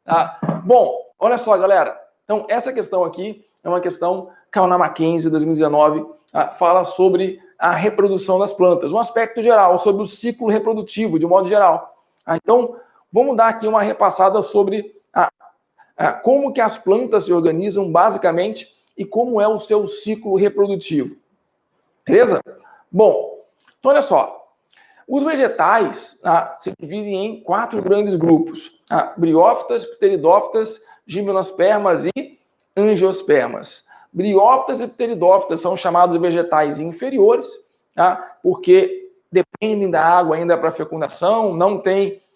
Tá? Bom, olha só, galera. Então, essa questão aqui é uma questão caiu na Mackenzie 2019, fala sobre a reprodução das plantas, um aspecto geral, sobre o ciclo reprodutivo, de modo geral. Então, vamos dar aqui uma repassada sobre como que as plantas se organizam, basicamente, e como é o seu ciclo reprodutivo. Beleza? Bom, então olha só. Os vegetais se dividem em 4 grandes grupos. Briófitas, pteridófitas, gimnospermas e angiospermas. Briófitas e pteridófitas são chamados de vegetais inferiores, porque dependem da água ainda para fecundação,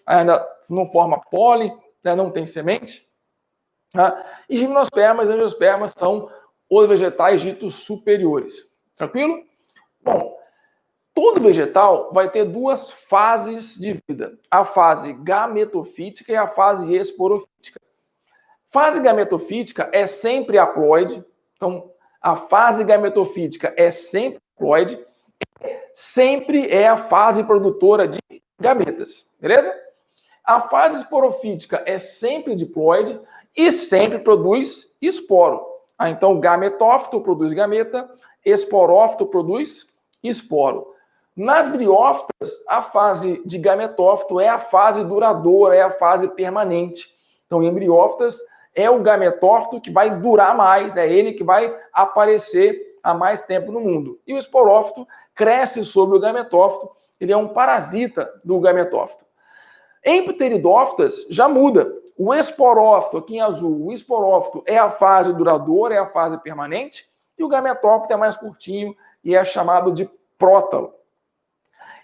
ainda não forma pólen, não tem semente. E gimnospermas e angiospermas são os vegetais ditos superiores. Tranquilo? Bom, todo vegetal vai ter 2 fases de vida. A fase gametofítica e a fase esporofítica. Fase gametofítica é sempre haploide. Então, a fase gametofítica é sempre haploide. Sempre é a fase produtora de gametas. Beleza? A fase esporofítica é sempre diploide e sempre produz esporo. Então, gametófito produz gameta, esporófito produz esporo. Nas briófitas, a fase de gametófito é a fase duradoura, é a fase permanente. Então, em briófitas, é o gametófito que vai durar mais, é ele que vai aparecer há mais tempo no mundo. E o esporófito cresce sobre o gametófito, ele é um parasita do gametófito. Em pteridófitas, já muda. O esporófito, aqui em azul, o esporófito é a fase duradoura, é a fase permanente, e o gametófito é mais curtinho e é chamado de prótalo.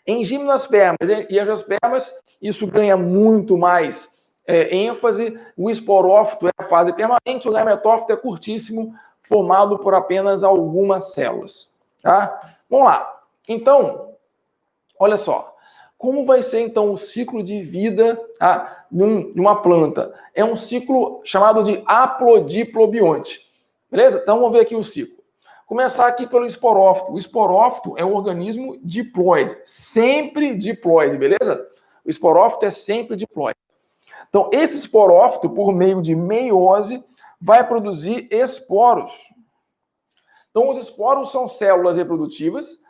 Em gimnospermas e angiospermas, isso ganha muito mais ênfase. O esporófito é a fase permanente, o gametófito é curtíssimo, formado por apenas algumas células. Tá? Vamos lá. Então, olha só. Como vai ser, então, o ciclo de vida de uma planta? É um ciclo chamado de haplodiplobionte. Beleza? Então, vamos ver aqui o ciclo. Começar aqui pelo esporófito. O esporófito é um organismo diploide, sempre diploide, beleza? O esporófito é sempre diploide. Então, esse esporófito, por meio de meiose, vai produzir esporos. Então, os esporos são células reprodutivas,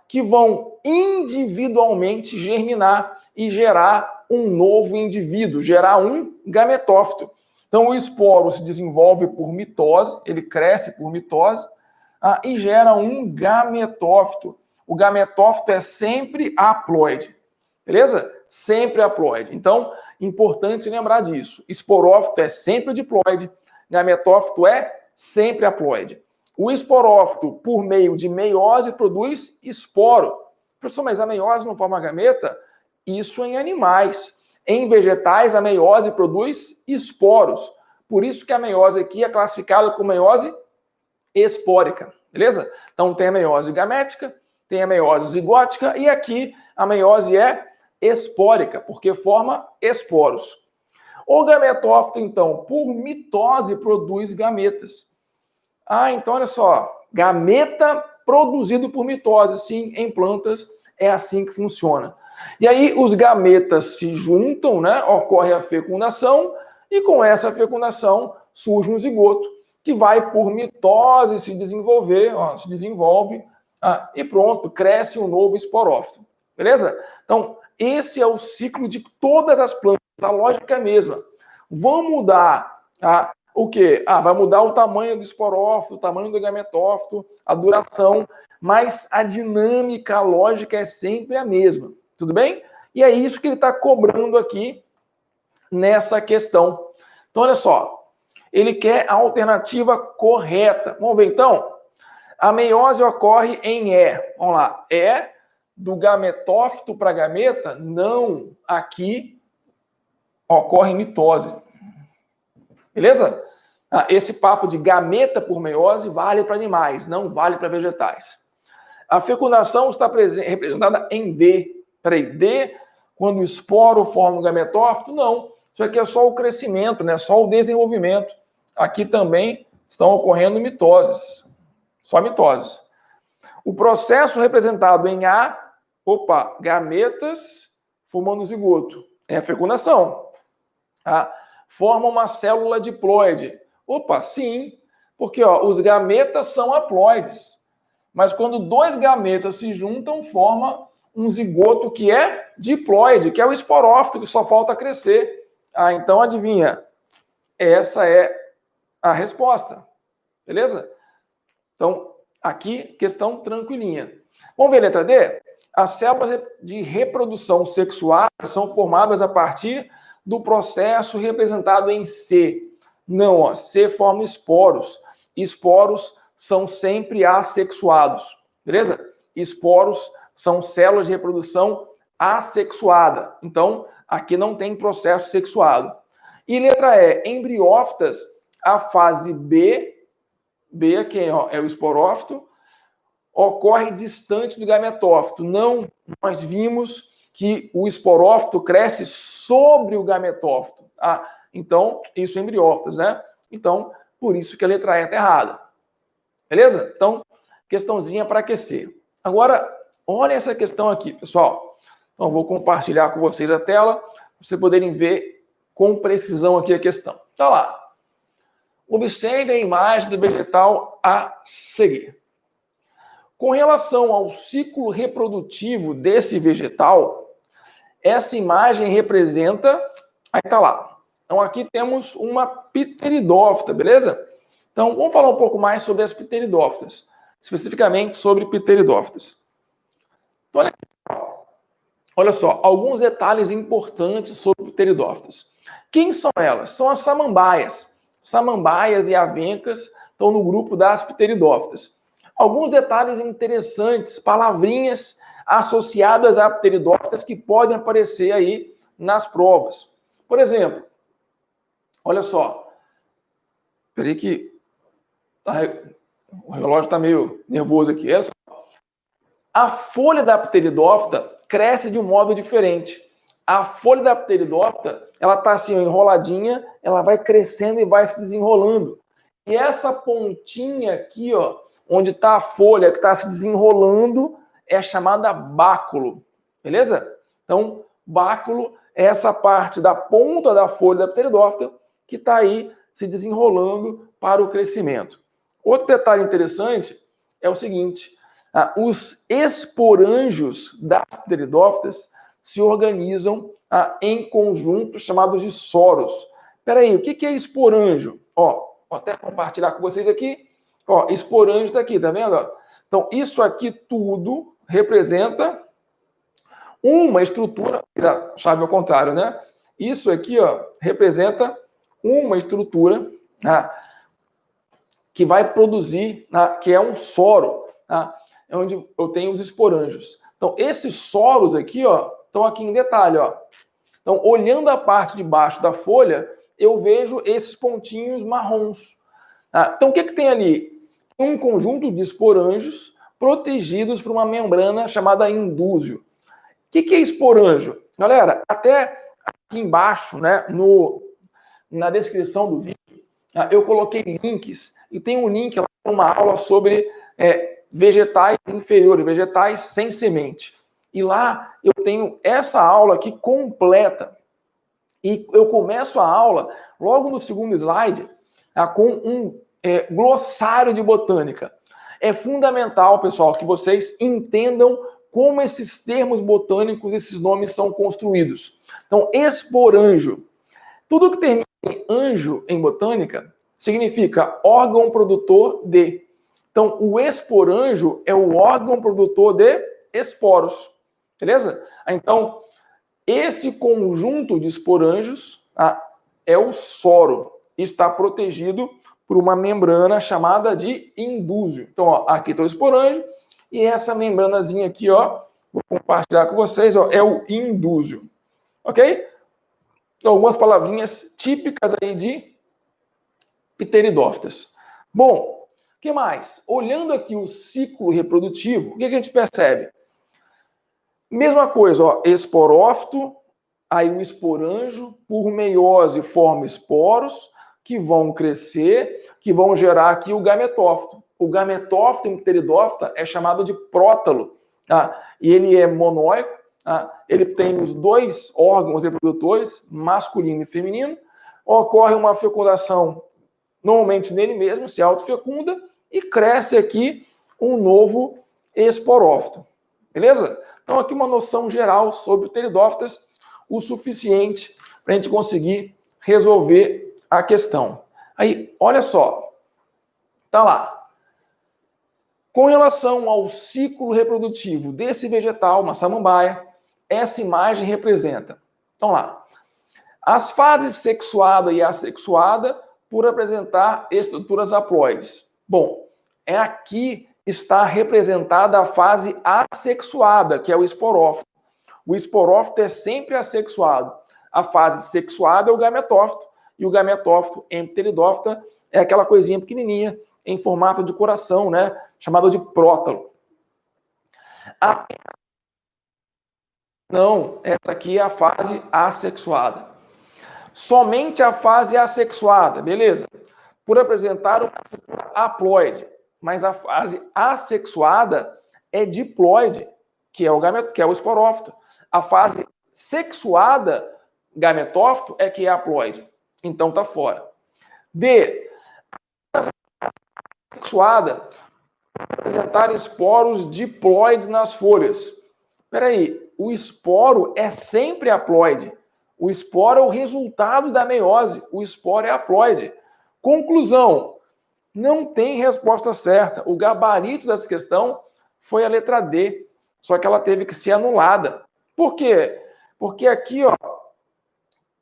que vão individualmente germinar e gerar um novo indivíduo, gerar um gametófito. Então, o esporo se desenvolve por mitose, ele cresce por mitose, e gera um gametófito. O gametófito é sempre haploide, beleza? Sempre haploide. Então, importante lembrar disso. Esporófito é sempre diploide, gametófito é sempre haploide. O esporófito, por meio de meiose, produz esporo. Professor, mas a meiose não forma gameta? Isso em animais. Em vegetais, a meiose produz esporos. Por isso que a meiose aqui é classificada como meiose espórica, beleza? Então tem a meiose gamética, tem a meiose zigótica e aqui a meiose é espórica, porque forma esporos. O gametófito, então, por mitose, produz gametas. Então olha só, gameta produzido por mitose, sim, em plantas é assim que funciona. E aí os gametas se juntam, né? Ocorre a fecundação e com essa fecundação surge um zigoto que vai por mitose se desenvolver, se desenvolve e pronto, cresce um novo esporófito. Beleza? Então, esse é o ciclo de todas as plantas, a lógica é a mesma. Vão mudar o quê? Vai mudar o tamanho do esporófito, o tamanho do gametófito, a duração, mas a dinâmica, a lógica é sempre a mesma. Tudo bem? E é isso que ele está cobrando aqui nessa questão. Então, olha só. Ele quer a alternativa correta. Vamos ver, então? A meiose ocorre em E. Vamos lá. E do gametófito para gameta? Não. Aqui ocorre mitose. Beleza? Esse papo de gameta por meiose vale para animais, não vale para vegetais. A fecundação está representada em D. Peraí, D, quando o esporo forma o gametófito? Não. Isso aqui é só o crescimento, né? Só o desenvolvimento. Aqui também estão ocorrendo mitoses. Só mitoses. O processo representado em A, gametas formando zigoto. É a fecundação. forma uma célula diploide. Opa, sim, porque ó, os gametas são haploides. Mas quando dois gametas se juntam, forma um zigoto que é diploide, que é o esporófito, que só falta crescer. Ah, então adivinha? Essa é a resposta. Beleza? Então, aqui, questão tranquilinha. Vamos ver a letra D? As células de reprodução sexual são formadas a partir do processo representado em C. Não, ó, C forma esporos. Esporos são sempre assexuados. Beleza? Esporos são células de reprodução assexuada. Então, aqui não tem processo sexuado. E letra E, embriófitas, a fase B aqui ó, é o esporófito, ocorre distante do gametófito. Não, nós vimos que o esporófito cresce sobre o gametófito. Ah, então, isso é embriófitas, né? Então, por isso que a letra E está errada. Beleza? Então, questãozinha para aquecer. Agora, olha essa questão aqui, pessoal. Então, vou compartilhar com vocês a tela, para vocês poderem ver com precisão aqui a questão. Tá lá. Observe a imagem do vegetal a seguir. Com relação ao ciclo reprodutivo desse vegetal, essa imagem representa... Aí tá lá. Então, aqui temos uma pteridófita, beleza? Então, vamos falar um pouco mais sobre as pteridófitas. Especificamente sobre pteridófitas. Então, olha só, alguns detalhes importantes sobre pteridófitas. Quem são elas? São as samambaias. Samambaias e avencas estão no grupo das pteridófitas. Alguns detalhes interessantes, palavrinhas associadas a pteridófitas que podem aparecer aí nas provas. Por exemplo, olha só. Peraí que o relógio está meio nervoso aqui. Olha só. A folha da pteridófita cresce de um modo diferente. A folha da pteridófita, ela está assim, enroladinha, ela vai crescendo e vai se desenrolando. E essa pontinha aqui, ó, onde está a folha que está se desenrolando, é chamada báculo. Beleza? Então, báculo é essa parte da ponta da folha da pteridófita que está aí se desenrolando para o crescimento. Outro detalhe interessante é o seguinte: os esporângios das pteridófitas se organizam em conjuntos chamados de soros. Espera aí, o que é esporângio? Ó, vou até compartilhar com vocês aqui. Ó, esporângio está aqui, tá vendo? Então, isso aqui tudo representa uma estrutura, a chave ao contrário, né? Isso aqui, ó, representa uma estrutura que vai produzir, que é um soro, é onde eu tenho os esporângios. Então, esses soros aqui, ó, estão aqui em detalhe, ó. Então, olhando a parte de baixo da folha, eu vejo esses pontinhos marrons. Então, o que tem ali? Um conjunto de esporângios protegidos por uma membrana chamada indúsio. O que é esporângio? Galera, até aqui embaixo, né, na descrição do vídeo, eu coloquei links, e tem um link lá para uma aula sobre vegetais inferiores, vegetais sem semente. E lá eu tenho essa aula aqui completa. E eu começo a aula, logo no segundo slide, com um glossário de botânica. É fundamental, pessoal, que vocês entendam como esses termos botânicos, esses nomes são construídos. Então, esporângio. Tudo que termina em anjo em botânica significa órgão produtor de. Então, o esporângio é o órgão produtor de esporos. Beleza? Então, esse conjunto de esporângios é o soro. Está protegido por uma membrana chamada de indúsio. Então, ó, aqui está o esporângio e essa membranazinha aqui, ó, vou compartilhar com vocês, ó, é o indúsio. Ok? Então, algumas palavrinhas típicas aí de pteridófitas. Bom, o que mais? Olhando aqui o ciclo reprodutivo, o que a gente percebe? Mesma coisa, ó, esporófito, aí o esporângio, por meiose, forma esporos, que vão crescer, que vão gerar aqui o gametófito. O gametófito em pteridófita é chamado de prótalo, e ele é monóico, ele tem os dois órgãos reprodutores, masculino e feminino, ocorre uma fecundação, normalmente nele mesmo, se autofecunda, e cresce aqui um novo esporófito. Beleza? Então, aqui uma noção geral sobre pteridófitas, o suficiente para a gente conseguir resolver a questão. Aí, olha só. Tá lá. Com relação ao ciclo reprodutivo desse vegetal, uma samambaia, essa imagem representa. Então lá. As fases sexuada e assexuada por apresentar estruturas haploides. Bom, aqui está representada a fase assexuada, que é o esporófito. O esporófito é sempre assexuado. A fase sexuada é o gametófito, e o gametófito em pteridófita é aquela coisinha pequenininha em formato de coração, né, chamado de prótalo. Não, essa aqui é a fase assexuada. Somente a fase assexuada, beleza? Por apresentar uma estrutura haploide. Mas a fase assexuada é diploide, que é o esporófito. A fase sexuada, gametófito, é que é haploide. Então tá fora. D. Sexuada, apresentar esporos diploides nas folhas. Espera aí, o esporo é sempre haploide. O esporo é o resultado da meiose. O esporo é haploide. Conclusão, não tem resposta certa. O gabarito dessa questão foi a letra D, só que ela teve que ser anulada. Por quê? Porque aqui, ó,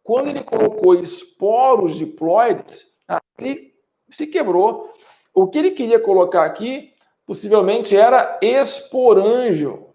quando ele colocou esporos diploides, ele se quebrou. O que ele queria colocar aqui, possivelmente, era esporângio.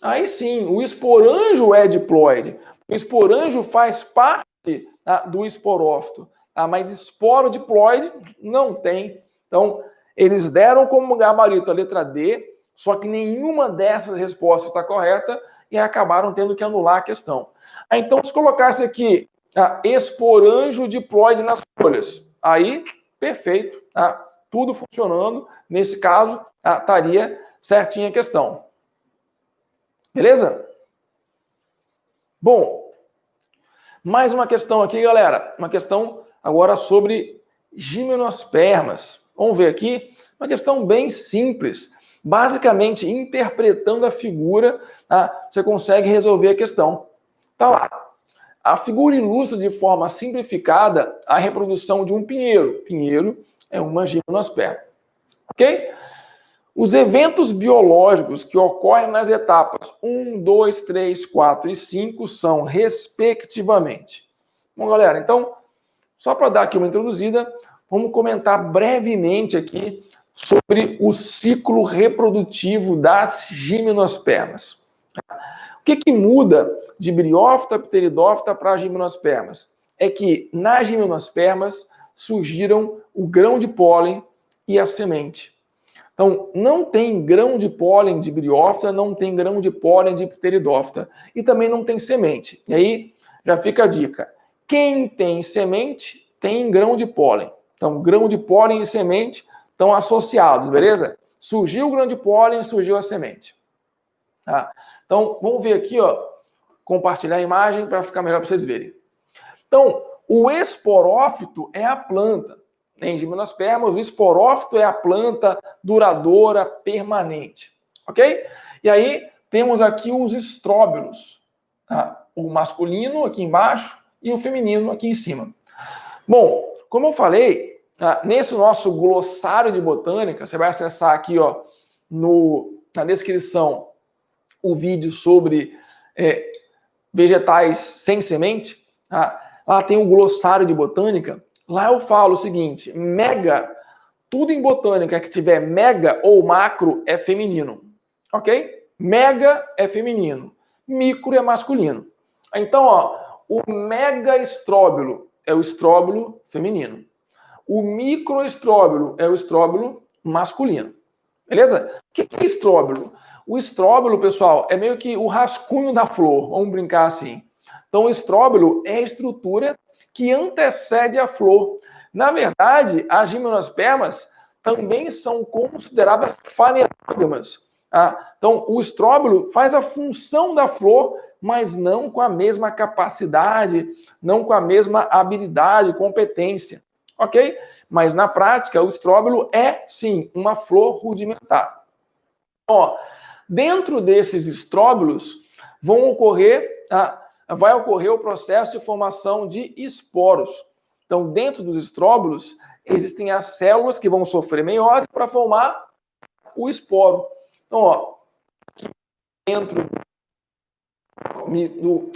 Aí sim, o esporângio é diploide. O esporângio faz parte do esporófito, mas esporo diploide não tem. Então, eles deram como gabarito a letra D, só que nenhuma dessas respostas está correta e acabaram tendo que anular a questão. Então, se colocasse aqui esporângio diploide nas folhas, aí, perfeito, tudo funcionando. Nesse caso, estaria certinha a questão. Beleza? Bom, mais uma questão aqui, galera. Uma questão agora sobre gimnospermas. Vamos ver aqui. Uma questão bem simples. Basicamente, interpretando a figura, você consegue resolver a questão. Tá lá. A figura ilustra de forma simplificada a reprodução de um pinheiro. Pinheiro é uma gimnosperma. Ok? Os eventos biológicos que ocorrem nas etapas 1, 2, 3, 4 e 5 são, respectivamente. Bom, galera, então, só para dar aqui uma introduzida, vamos comentar brevemente aqui sobre o ciclo reprodutivo das gimnospermas. O que muda de briófita, pteridófita para gimnospermas? É que nas gimnospermas surgiram o grão de pólen e a semente. Então, não tem grão de pólen de briófita, não tem grão de pólen de pteridófita. E também não tem semente. E aí, já fica a dica. Quem tem semente, tem grão de pólen. Então, grão de pólen e semente estão associados, beleza? Surgiu o grão de pólen, surgiu a semente. Então, vamos ver aqui, ó, compartilhar a imagem para ficar melhor para vocês verem. Então, o esporófito é a planta. Em gimnospermas, o esporófito é a planta duradoura, permanente. Ok? E aí, temos aqui os estróbilos. O masculino aqui embaixo e o feminino aqui em cima. Bom, como eu falei, nesse nosso glossário de botânica, você vai acessar aqui, ó, na descrição, o vídeo sobre vegetais sem semente. Lá tem o glossário de botânica. Lá eu falo o seguinte, mega, tudo em botânica que tiver mega ou macro é feminino, ok? Mega é feminino, micro é masculino. Então, ó, o megaestróbilo é o estróbilo feminino. O microestróbilo é o estróbilo masculino. Beleza? O que é estróbilo? O estróbilo, pessoal, é meio que o rascunho da flor, vamos brincar assim. Então, o estróbilo é a estrutura que antecede a flor. Na verdade, as gimnospermas também são consideradas fanerógamas. Então, o estróbilo faz a função da flor mas não com a mesma capacidade, não com a mesma habilidade, competência, ok? Mas na prática, o estróbilo é, sim, uma flor rudimentar. Ó, dentro desses estróbilos vai ocorrer o processo de formação de esporos. Então, dentro dos estróbilos, existem as células que vão sofrer meiose para formar o esporo. Então, ó, dentro do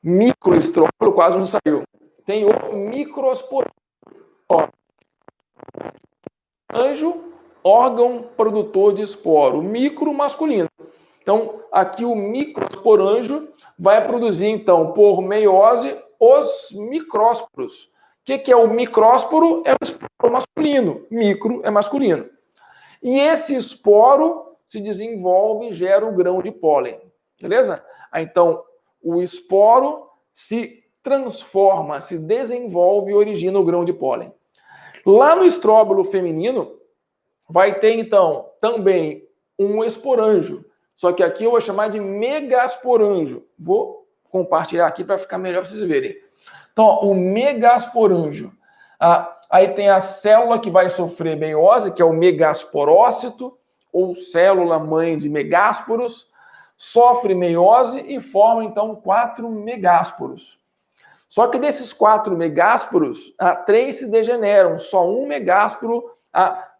microestróbilo, quase não saiu, tem o microsporanjo. Ó, anjo, órgão produtor de esporo, micro masculino. Então, aqui o microsporanjo vai produzir, então, por meiose, os micrósporos. O que é o micrósporo? É o esporo masculino. Micro é masculino. E esse esporo se desenvolve e gera o grão de pólen. Beleza? Então, o esporo se transforma, se desenvolve e origina o grão de pólen. Lá no estróbilo feminino, vai ter, então, também um esporanjo. Só que aqui eu vou chamar de megasporanjo. Vou compartilhar aqui para ficar melhor para vocês verem. Então, ó, o megasporanjo. Aí tem a célula que vai sofrer meiose, que é o megasporócito, ou célula mãe de megásporos, sofre meiose e forma, então, 4 megásporos. Só que desses 4 megásporos, 3 se degeneram, só um megásporo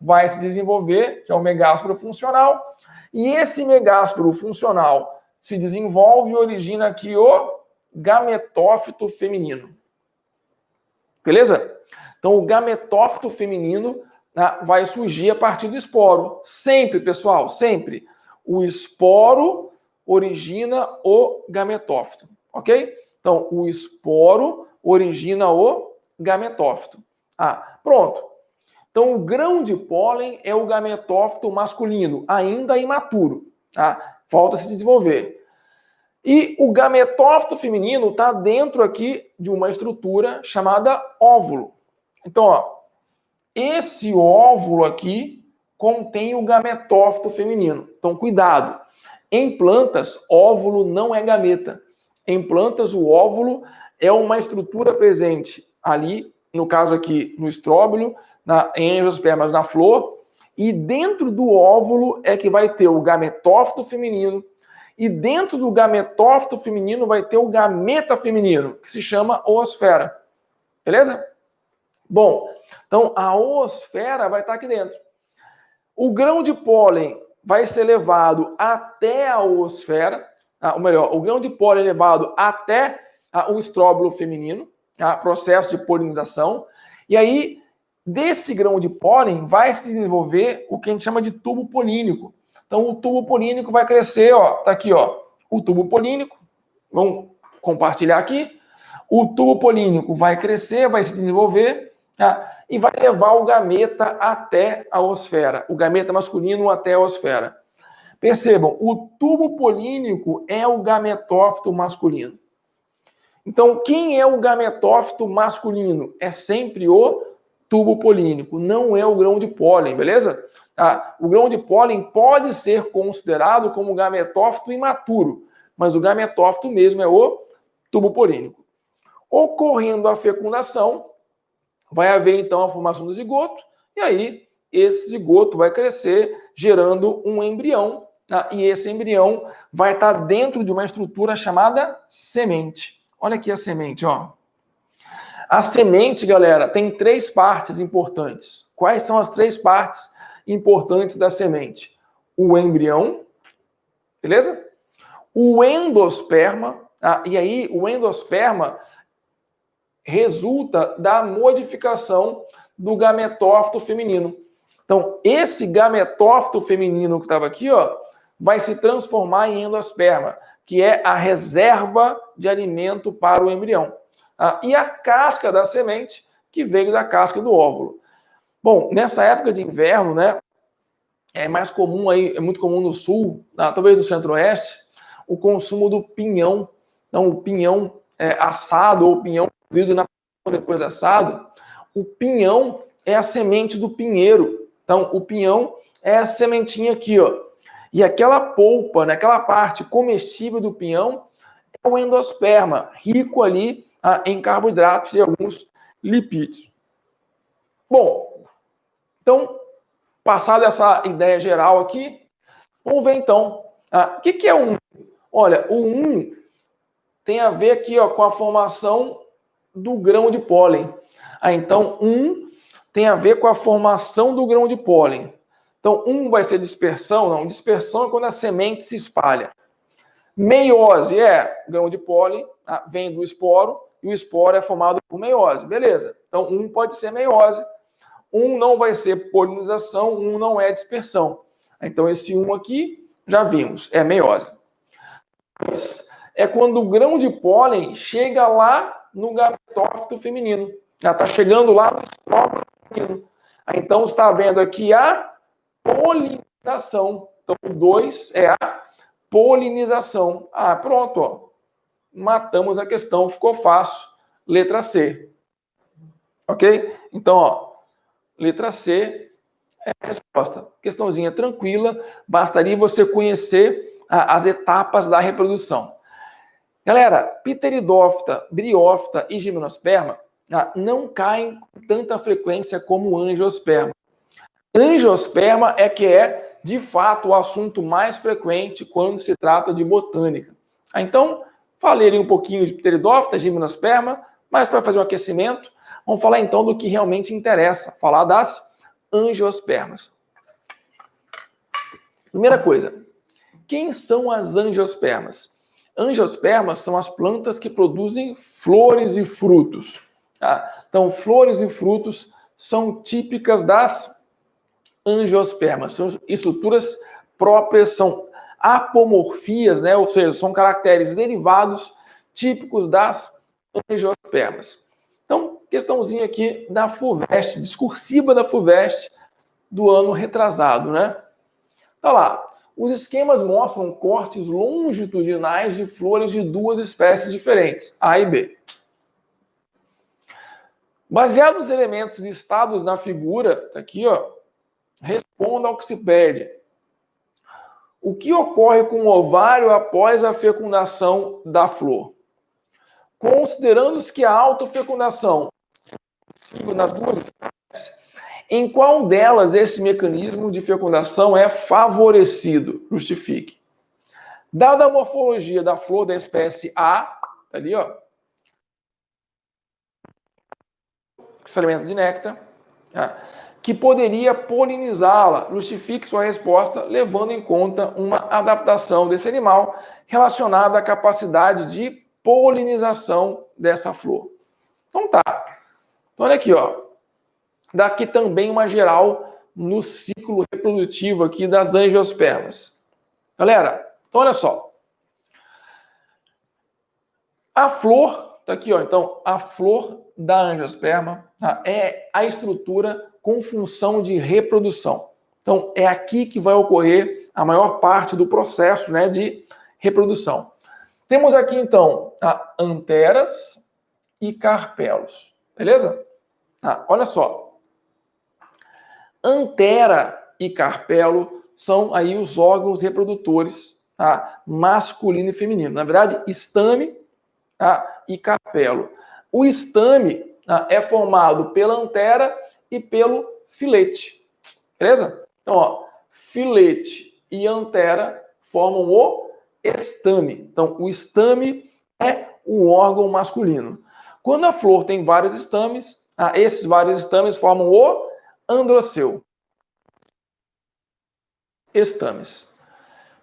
vai se desenvolver, que é o megásporo funcional, e esse megásporo funcional se desenvolve e origina aqui o gametófito feminino. Beleza? Então, o gametófito feminino vai surgir a partir do esporo. Sempre, pessoal, sempre. O esporo origina o gametófito, ok? Então, o esporo origina o gametófito. Pronto. Então, o grão de pólen é o gametófito masculino, ainda imaturo. Falta se desenvolver. E o gametófito feminino está dentro aqui de uma estrutura chamada óvulo. Então, ó, esse óvulo aqui contém o gametófito feminino. Então, cuidado. Em plantas, óvulo não é gameta. Em plantas, o óvulo é uma estrutura presente ali, no caso aqui, no estróbilo, em angiospermas na flor, e dentro do óvulo é que vai ter o gametófito feminino, e dentro do gametófito feminino vai ter o gameta feminino, que se chama oosfera. Beleza? Bom, então a oosfera vai estar aqui dentro. O grão de pólen vai ser levado até a oosfera, ou melhor, o grão de pólen é levado até o estróbilo feminino, processo de polinização, e aí desse grão de pólen vai se desenvolver o que a gente chama de tubo polínico. Então o tubo polínico vai crescer, ó, tá aqui, ó, o tubo polínico, vamos compartilhar aqui, o tubo polínico vai crescer, vai se desenvolver, e vai levar o gameta até a oosfera, o gameta masculino até a oosfera. Percebam, o tubo polínico é o gametófito masculino. Então, quem é o gametófito masculino? É sempre o tubo polínico, não é o grão de pólen, beleza? O grão de pólen pode ser considerado como gametófito imaturo, mas o gametófito mesmo é o tubo polínico. Ocorrendo a fecundação, vai haver então a formação do zigoto, e aí esse zigoto vai crescer, gerando um embrião, e esse embrião vai estar dentro de uma estrutura chamada semente. Olha aqui a semente, ó. A semente, galera, tem 3 partes importantes. Quais são as 3 partes importantes da semente? O embrião, beleza? O endosperma, e aí o endosperma resulta da modificação do gametófito feminino. Então, esse gametófito feminino que estava aqui, ó, vai se transformar em endosperma, que é a reserva de alimento para o embrião. E a casca da semente, que veio da casca do óvulo. Bom, nessa época de inverno, né, é mais comum aí, é muito comum no sul, talvez no centro-oeste, o consumo do pinhão. Então, o pinhão assado ou o pinhão cozido na depois assado. O pinhão é a semente do pinheiro. Então, o pinhão é a sementinha aqui, ó. E aquela polpa, né, aquela parte comestível do pinhão, é o endosperma, rico ali em carboidratos e alguns lipídios. Bom, então, passada essa ideia geral aqui, vamos ver então, o que é o 1? Olha, o 1 tem a ver aqui com a formação do grão de pólen. Então, 1 tem a ver com a formação do grão de pólen. Então, 1 vai ser dispersão? Não, dispersão é quando a semente se espalha. Meiose é grão de pólen, vem do esporo, e o esporo é formado por meiose. Beleza. Então, 1 pode ser meiose. 1 não vai ser polinização, 1 não é dispersão. Então, esse 1 aqui, já vimos, é meiose. É quando o grão de pólen chega lá no gametófito feminino. Já está chegando lá no estróbilo feminino. Então, está vendo aqui a polinização. Então, o 2 é a polinização. Pronto, ó. Matamos a questão, ficou fácil. Letra C. Ok? Então, ó, letra C é a resposta. Questãozinha tranquila, bastaria você conhecer as etapas da reprodução. Galera, pteridófita, briófita e gimnosperma não caem com tanta frequência como angiosperma. Angiosperma é que é, de fato, o assunto mais frequente quando se trata de botânica. Então, falei um pouquinho de pteridófita, gimnosperma, mas para fazer um aquecimento, vamos falar então do que realmente interessa, falar das angiospermas. Primeira coisa, quem são as angiospermas? Angiospermas são as plantas que produzem flores e frutos. Então, flores e frutos são típicas das angiospermas. São estruturas próprias, são apomorfias, né? Ou seja, são caracteres derivados típicos das angiospermas. Então, questãozinha aqui da FUVEST, discursiva da FUVEST do ano retrasado, né? Tá lá. Os esquemas mostram cortes longitudinais de flores de duas espécies diferentes, A e B. Baseado nos elementos listados na figura, tá aqui, ó, responda ao que se pede. O que ocorre com o ovário após a fecundação da flor? Considerando que a autofecundação é possível nas duas espécies, em qual delas esse mecanismo de fecundação é favorecido? Justifique. Dada a morfologia da flor da espécie A, tá ali, ó, experimento de néctar, que poderia polinizá-la, justifique sua resposta levando em conta uma adaptação desse animal relacionada à capacidade de polinização dessa flor. Então tá. Então olha aqui, ó. Daqui também uma geral no ciclo reprodutivo aqui das angiospermas. Galera, então olha só. A flor, tá aqui, ó. Então, a flor da angiosperma é a estrutura com função de reprodução. Então, é aqui que vai ocorrer a maior parte do processo, né, de reprodução. Temos aqui, então, anteras e carpelos. Beleza? Olha só. Antera e carpelo são aí os órgãos reprodutores, masculino e feminino. Na verdade, estame e carpelo. O estame é formado pela antera e pelo filete. Beleza? Então, ó, filete e antera formam o estame. Então, o estame é o órgão masculino. Quando a flor tem vários estames, esses vários estames formam o androceu. Estames.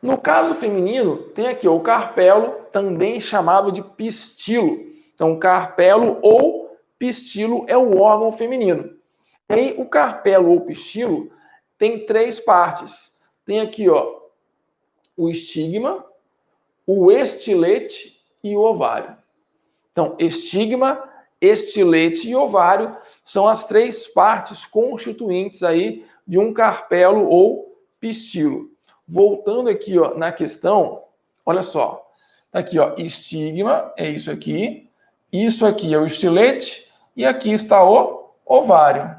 No caso feminino, tem aqui o carpelo, também chamado de pistilo. Então, carpelo ou pistilo é o órgão feminino. E aí, o carpelo ou pistilo tem três partes. Tem aqui, ó, o estigma, o estilete e o ovário. Então, estigma, estilete e ovário são as três partes constituintes aí de um carpelo ou pistilo. Voltando aqui, ó, na questão, olha só. Tá aqui, ó, estigma, é isso aqui é o estilete e aqui está o ovário.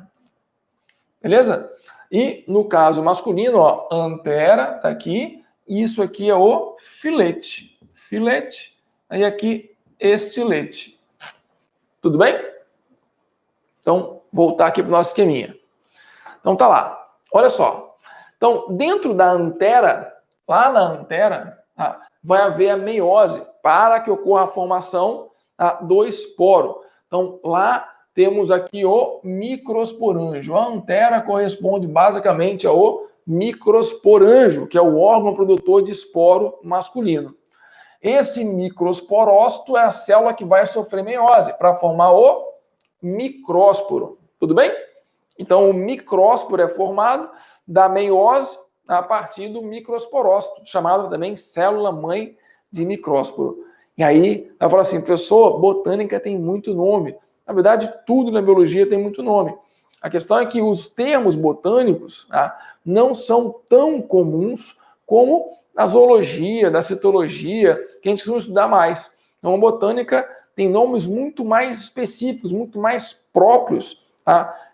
Beleza? E no caso masculino, ó, antera, tá aqui, isso aqui é o filete. Filete, aí aqui estilete. Tudo bem? Então, voltar aqui para o nosso esqueminha. Então, tá lá. Olha só. Então, dentro da antera, lá na antera, vai haver a meiose para que ocorra a formação do esporo. Então, lá temos aqui o microsporângio. A antera corresponde basicamente ao microsporângio, que é o órgão produtor de esporo masculino. Esse microsporócito é a célula que vai sofrer meiose para formar o micrósporo. Tudo bem? Então, o micrósporo é formado da meiose a partir do microsporócito, chamado também célula-mãe de micrósporo. E aí, ela fala assim, professor, botânica tem muito nome. Na verdade, tudo na biologia tem muito nome. A questão é que os termos botânicos não são tão comuns como na zoologia, da citologia, que a gente precisa estudar mais. Então, a botânica tem nomes muito mais específicos, muito mais próprios,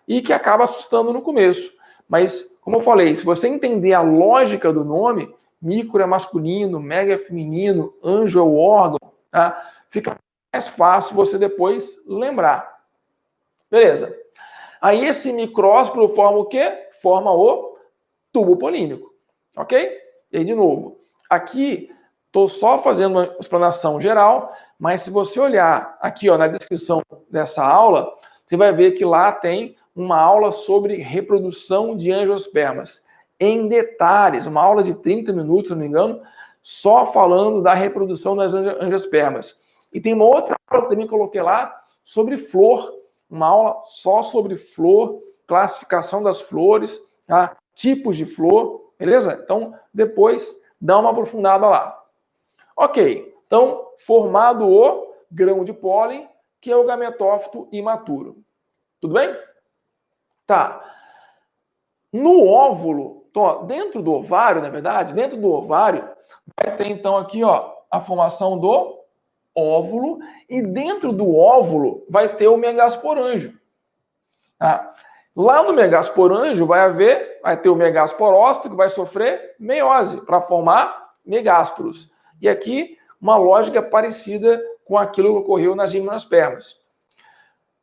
e que acaba assustando no começo. Mas, como eu falei, se você entender a lógica do nome, micro é masculino, mega é feminino, anjo é o órgão, fica mais fácil você depois lembrar. Beleza. Aí esse micrósporo forma o quê? Forma o tubo polínico. Ok? E aí, de novo, aqui estou só fazendo uma explanação geral, mas se você olhar aqui na descrição dessa aula, você vai ver que lá tem uma aula sobre reprodução de angiospermas, em detalhes, uma aula de 30 minutos, se não me engano, só falando da reprodução das angiospermas. E tem uma outra aula que também coloquei lá sobre flor, uma aula só sobre flor, classificação das flores, tipos de flor, beleza? Então, depois dá uma aprofundada lá. Ok, então, formado o grão de pólen, que é o gametófito imaturo. Tudo bem? Tá. No óvulo, dentro do ovário, na verdade, dentro do ovário, vai ter então aqui, a formação do óvulo, e dentro do óvulo vai ter o megasporângio. Lá no megasporângio vai ter o megasporócito que vai sofrer meiose para formar megásporos. E aqui uma lógica parecida com aquilo que ocorreu nas gimnospermas.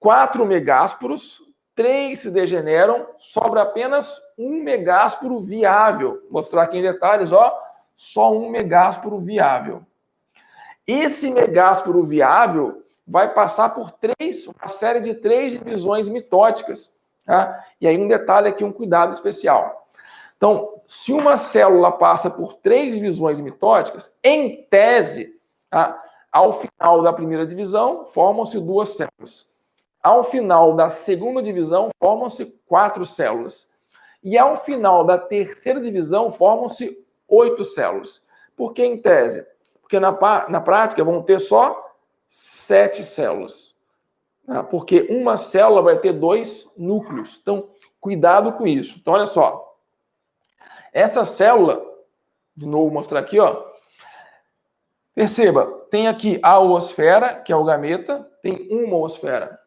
4 megásporos, 3 se degeneram, sobra apenas um megásporo viável. Vou mostrar aqui em detalhes, só um megásporo viável. Esse megásporo viável vai passar por uma série de 3 divisões mitóticas. E aí um detalhe aqui, um cuidado especial. Então, se uma célula passa por 3 divisões mitóticas, em tese, ao final da primeira divisão, formam-se 2 células. Ao final da segunda divisão, formam-se 4 células. E ao final da terceira divisão, formam-se 8 células. Por que em tese? Porque na prática vão ter só 7 células. Porque uma célula vai ter 2 núcleos. Então, cuidado com isso. Então, olha só. Essa célula, de novo, vou mostrar aqui, Perceba, tem aqui a oosfera, que é o gameta, tem uma oosfera.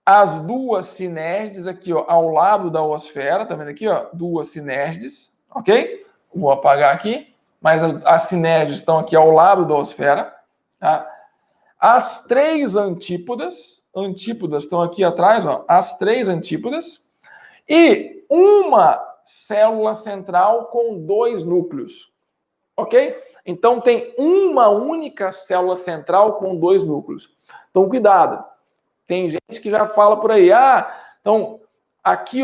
As 2 sinérgides aqui, ao lado da oosfera, tá vendo aqui, 2 sinérgides, ok? Vou apagar aqui, mas as sinérgides estão aqui ao lado da oosfera. As 3 antípodas estão aqui atrás, as 3 antípodas, e uma célula central com 2 núcleos, ok? Então, tem uma única célula central com 2 núcleos. Então, cuidado. Tem gente que já fala por aí, então, aqui,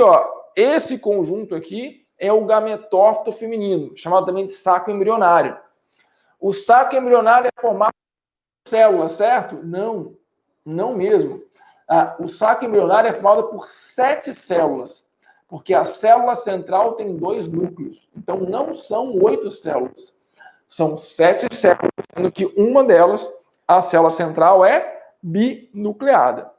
esse conjunto aqui é o gametófito feminino, chamado também de saco embrionário. O saco embrionário é formado por células, certo? Não, não mesmo. O saco embrionário é formado por 7 células, porque a célula central tem 2 núcleos. Então, não são 8 células. São 7 células, sendo que uma delas, a célula central, é binucleada.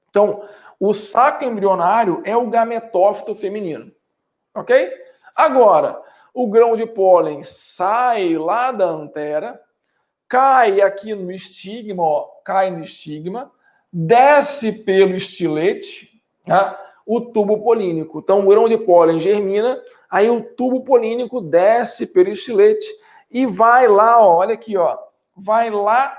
Então, o saco embrionário é o gametófito feminino. Ok? Agora, o grão de pólen sai lá da antera, cai aqui no estigma, desce pelo estilete, o tubo polínico. Então, o grão de pólen germina, Aí o tubo polínico desce pelo estilete e vai lá, ó, olha aqui, ó, vai lá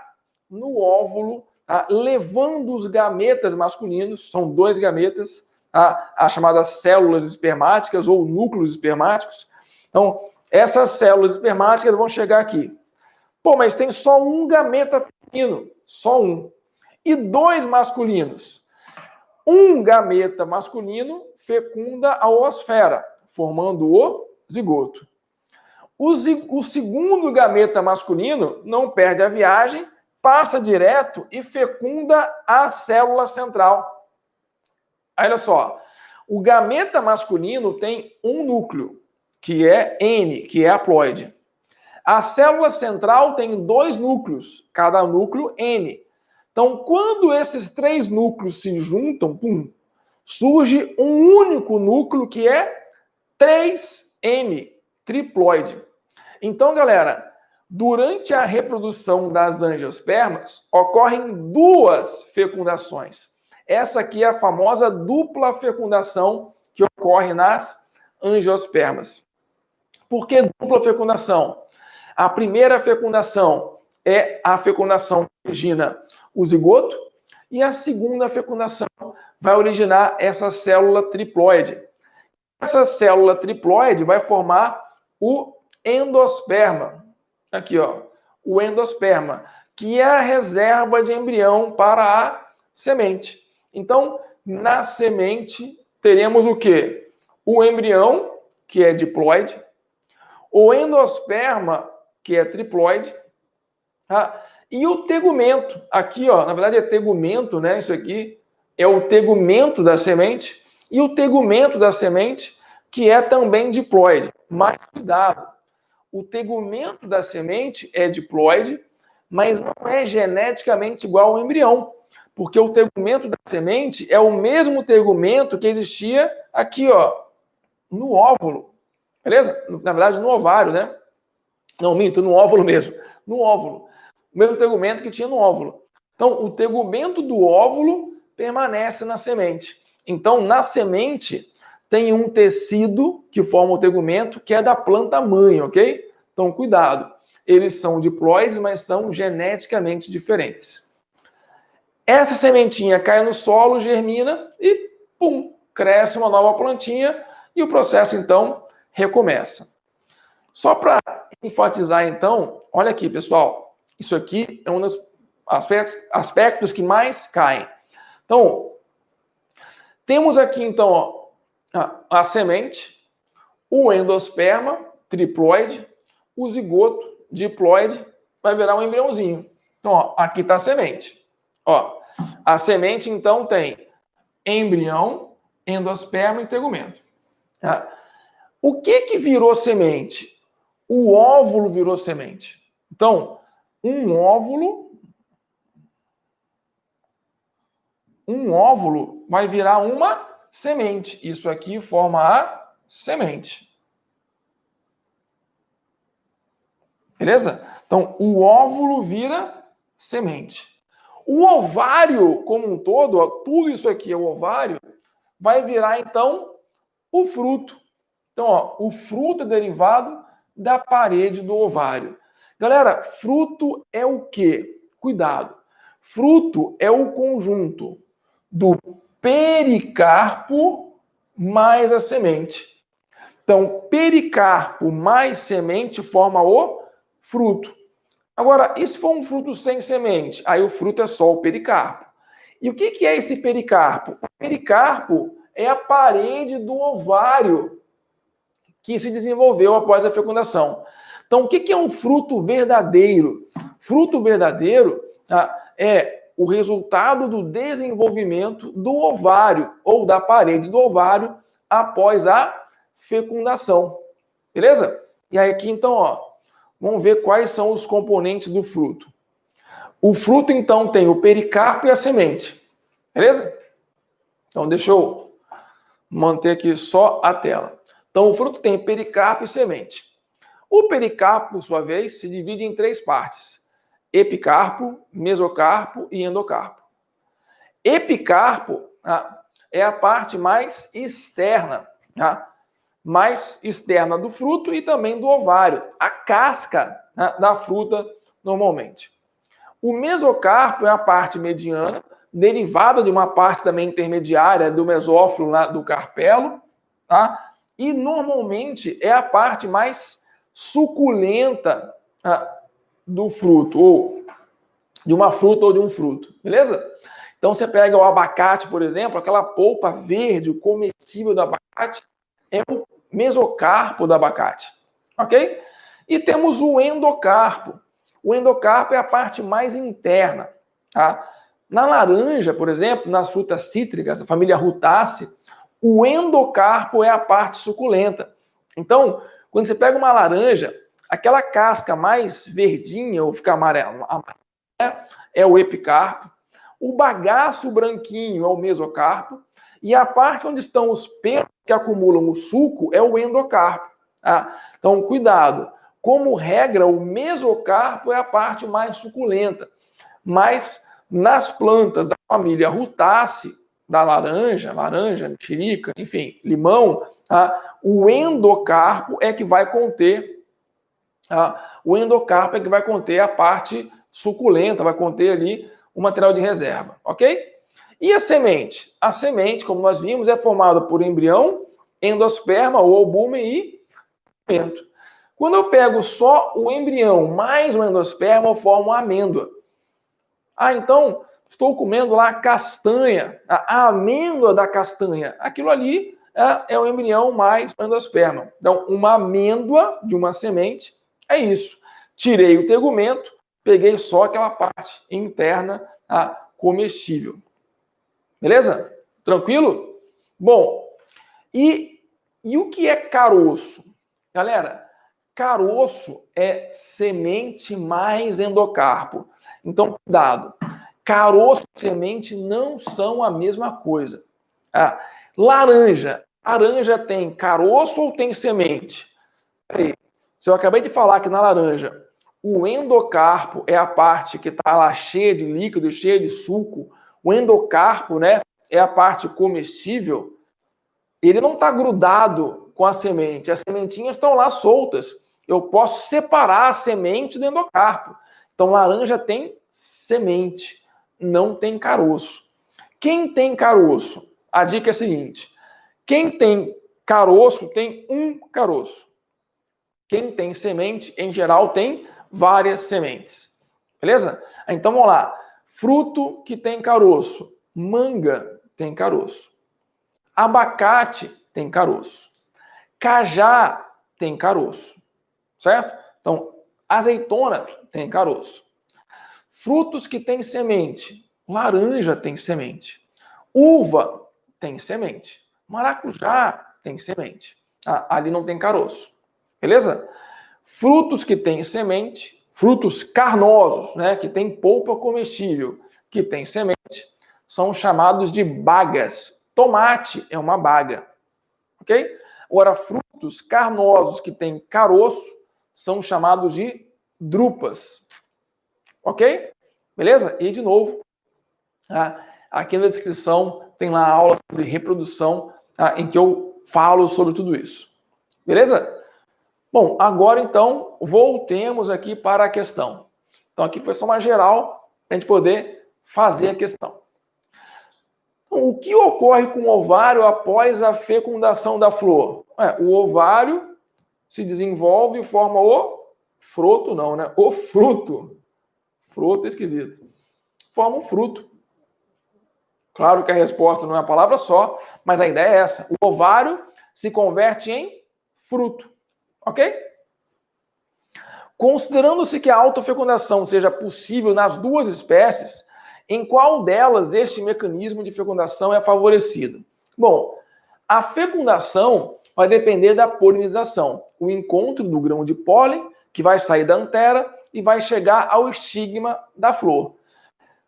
no óvulo, tá? Levando os gametas masculinos, são 2 gametas, tá? As chamadas células espermáticas ou núcleos espermáticos. Então, essas células espermáticas vão chegar aqui. Pô, mas tem só um gameta feminino, só um. E 2 masculinos. Um gameta masculino fecunda a oosfera, formando o zigoto. O segundo gameta masculino não perde a viagem, passa direto e fecunda a célula central. Olha só, o gameta masculino tem um núcleo, que é N, que é haploide. A célula central tem 2 núcleos, cada núcleo N. Então, quando esses 3 núcleos se juntam, pum, surge um único núcleo que é 3N, triploide. Então, galera, durante a reprodução das angiospermas, ocorrem 2 fecundações. Essa aqui é a famosa dupla fecundação que ocorre nas angiospermas. Por que dupla fecundação? A primeira fecundação é a fecundação que origina o zigoto, e a segunda fecundação vai originar essa célula triploide. Essa célula triploide vai formar o endosperma. Aqui, ó, o endosperma, que é a reserva de embrião para a semente. Então, na semente, teremos o quê? O embrião, que é diploide, o endosperma, que é triploide, tá? E o tegumento, aqui, ó, na verdade é tegumento, né? Isso aqui é o tegumento da semente, e o tegumento da semente, que é também diploide. Mas cuidado, o tegumento da semente é diploide, mas não é geneticamente igual ao embrião, porque o tegumento da semente é o mesmo tegumento que existia aqui, ó, no óvulo, beleza? Na verdade, no ovário, né? Não, minto, no óvulo mesmo, no óvulo. O mesmo tegumento que tinha no óvulo. Então, o tegumento do óvulo permanece na semente. Então, na semente, tem um tecido que forma o tegumento, que é da planta mãe, ok? Então, cuidado. Eles são diploides, mas são geneticamente diferentes. Essa sementinha cai no solo, germina e, pum, cresce uma nova plantinha e o processo, então, recomeça. Só para enfatizar, então, olha aqui, pessoal. Isso aqui é um dos aspectos que mais caem. Então, temos aqui, então, ó, a semente, o endosperma, triploide, o zigoto, diploide, vai virar um embriãozinho. Então, ó, aqui está a semente. Ó, a semente, então, tem embrião, endosperma e tegumento. Tá? O que virou semente? O óvulo virou semente. Então, um óvulo vai virar uma semente. Isso aqui forma a semente. Beleza? Então, o óvulo vira semente. O ovário como um todo, ó, tudo isso aqui é o ovário, vai virar, então, o fruto. Então, ó, o fruto é derivado da parede do ovário. Galera, fruto é o quê? Cuidado. Fruto é o conjunto do pericarpo mais a semente. Então, pericarpo mais semente forma o fruto. Agora, e se for um fruto sem semente? Aí o fruto é só o pericarpo. E o que é esse pericarpo? O pericarpo é a parede do ovário que se desenvolveu após a fecundação. Então, o que é um fruto verdadeiro? Fruto verdadeiro é o resultado do desenvolvimento do ovário ou da parede do ovário após a fecundação. Beleza? E aí aqui, então, ó, vamos ver quais são os componentes do fruto. O fruto, então, tem o pericarpo e a semente. Beleza? Então, deixa eu manter aqui só a tela. Então, o fruto tem pericarpo e semente. O pericarpo, por sua vez, se divide em 3 partes: epicarpo, mesocarpo e endocarpo. Epicarpo é a parte mais externa. mais externa do fruto e também do ovário, a casca, né, da fruta normalmente. O mesocarpo é a parte mediana, derivada de uma parte também intermediária do mesófilo lá do carpelo, tá? E normalmente é a parte mais suculenta do fruto, ou de uma fruta ou de um fruto, beleza? Então você pega o abacate, por exemplo, aquela polpa verde, o comestível do abacate, é o mesocarpo do abacate, ok? E temos o endocarpo. O endocarpo é a parte mais interna, tá? Na laranja, por exemplo, nas frutas cítricas, a família Rutaceae, o endocarpo é a parte suculenta. Então, quando você pega uma laranja, aquela casca mais verdinha ou fica amarela, é o epicarpo. O bagaço branquinho é o mesocarpo. E a parte onde estão os pelos que acumulam o suco é o endocarpo. Tá? Então, cuidado. Como regra, o mesocarpo é a parte mais suculenta. Mas nas plantas da família Rutaceae, da laranja, mexerica, enfim, limão, tá? O endocarpo é que vai conter, o endocarpo é que vai conter a parte suculenta, vai conter ali o material de reserva, ok? E a semente? A semente, como nós vimos, é formada por embrião, endosperma ou albúmen e fermento. Quando eu pego só o embrião mais o endosperma, eu formo uma amêndoa. Então, estou comendo lá castanha, a amêndoa da castanha. Aquilo ali é o embrião mais o endosperma. Então, uma amêndoa de uma semente é isso. Tirei o tegumento, peguei só aquela parte interna comestível. Beleza? Tranquilo? Bom, e o que é caroço? Galera, caroço é semente mais endocarpo. Então, cuidado. Caroço e semente não são a mesma coisa. Laranja tem caroço ou tem semente? Peraí. Se eu acabei de falar que na laranja o endocarpo é a parte que está lá cheia de líquido, cheia de suco, o endocarpo, né, é a parte comestível, ele não está grudado com a semente. As sementinhas estão lá soltas. Eu posso separar a semente do endocarpo. Então, laranja tem semente, não tem caroço. Quem tem caroço? A dica é a seguinte: quem tem caroço tem um caroço. Quem tem semente, em geral, tem várias sementes. Beleza? Então, vamos lá. Fruto que tem caroço. Manga tem caroço. Abacate tem caroço. Cajá tem caroço. Certo? Então, azeitona tem caroço. Frutos que têm semente. Laranja tem semente. Uva tem semente. Maracujá tem semente. Ali não tem caroço. Beleza? Frutos que têm semente, frutos carnosos, né, que têm polpa comestível, que têm semente, são chamados de bagas. Tomate é uma baga. Ok? Agora, frutos carnosos que têm caroço são chamados de drupas. Ok? Beleza? E, de novo, aqui na descrição tem lá a aula sobre reprodução, em que eu falo sobre tudo isso. Beleza? Bom, agora, então, voltemos aqui para a questão. Então, aqui foi só uma geral para a gente poder fazer a questão. Então, o que ocorre com o ovário após a fecundação da flor? O ovário se desenvolve e forma o fruto, não, né? O fruto. Fruto é esquisito. Forma um fruto. Claro que a resposta não é uma palavra só, mas a ideia é essa. O ovário se converte em fruto. Ok? Considerando-se que a autofecundação seja possível nas duas espécies, em qual delas este mecanismo de fecundação é favorecido? Bom, a fecundação vai depender da polinização, o encontro do grão de pólen, que vai sair da antera e vai chegar ao estigma da flor.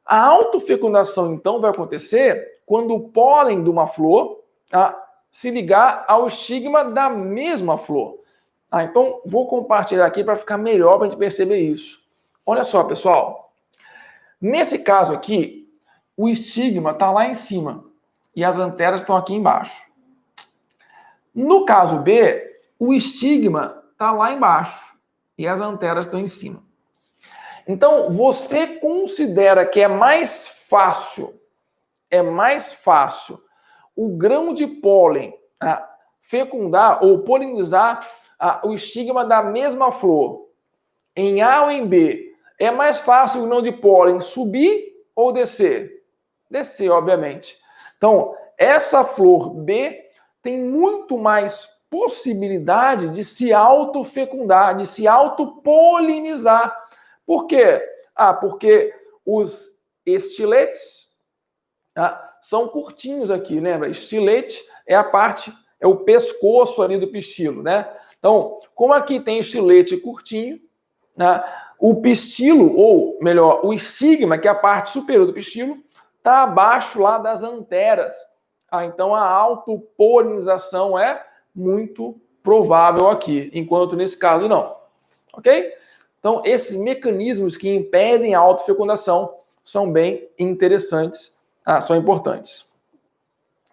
A autofecundação, então, vai acontecer quando o pólen de uma flor se ligar ao estigma da mesma flor. Então, vou compartilhar aqui para ficar melhor para a gente perceber isso. Olha só, pessoal. Nesse caso aqui, o estigma está lá em cima e as anteras estão aqui embaixo. No caso B, o estigma está lá embaixo e as anteras estão em cima. Então, você considera que é mais fácil o grão de pólen fecundar ou polinizar o estigma da mesma flor em A ou em B? É mais fácil o grão de pólen subir ou descer? Descer, obviamente. Então, essa flor B tem muito mais possibilidade de se autofecundar, de se autopolinizar. Por quê? Porque os estiletes são curtinhos aqui, lembra? Estilete é é o pescoço ali do pistilo, né? Então, como aqui tem estilete curtinho, o pistilo, ou melhor, o estigma, que é a parte superior do pistilo, está abaixo lá das anteras. Então, a autopolinização é muito provável aqui, enquanto nesse caso não. Ok? Então, esses mecanismos que impedem a autofecundação são bem interessantes, são importantes.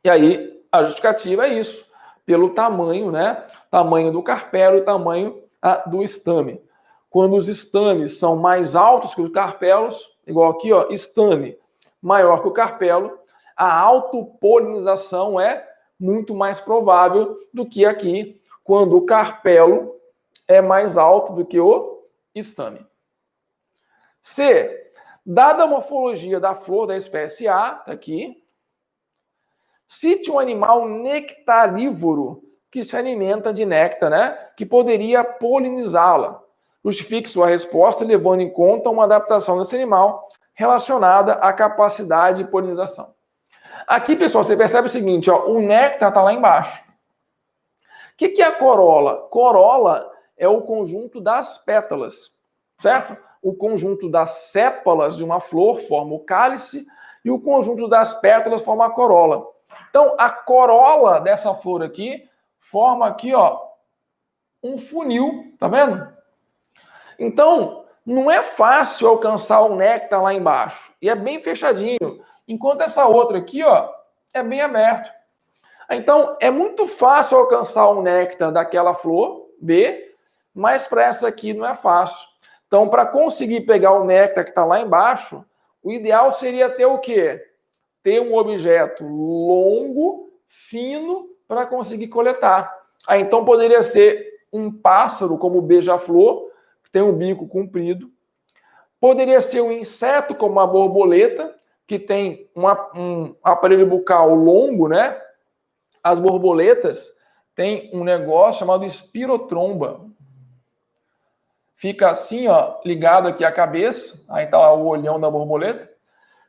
E aí, a justificativa é isso, pelo tamanho, né? Tamanho do carpelo e tamanho do estame. Quando os estames são mais altos que os carpelos, igual aqui, ó, estame maior que o carpelo, a autopolinização é muito mais provável do que aqui, quando o carpelo é mais alto do que o estame. C. Dada a morfologia da flor da espécie A, tá aqui, cite um animal nectarívoro que se alimenta de néctar, né? Que poderia polinizá-la. Justifique sua resposta levando em conta uma adaptação desse animal relacionada à capacidade de polinização. Aqui, pessoal, você percebe o seguinte, ó, o néctar está lá embaixo. O que é a corola? Corola é o conjunto das pétalas, certo? O conjunto das sépalas de uma flor forma o cálice e o conjunto das pétalas forma a corola. Então, a corola dessa flor aqui forma aqui, ó, um funil, tá vendo? Então, não é fácil alcançar o néctar lá embaixo. E é bem fechadinho. Enquanto essa outra aqui, ó, é bem aberto. Então, é muito fácil alcançar o néctar daquela flor, B, mas para essa aqui não é fácil. Então, para conseguir pegar o néctar que está lá embaixo, o ideal seria ter o quê? Ter um objeto longo, fino, para conseguir coletar. Então, poderia ser um pássaro, como o beija-flor, que tem um bico comprido. Poderia ser um inseto, como a borboleta, que tem um aparelho bucal longo, né? As borboletas têm um negócio chamado espirotromba. Fica assim, ó, ligado aqui à cabeça. Aí tá lá o olhão da borboleta.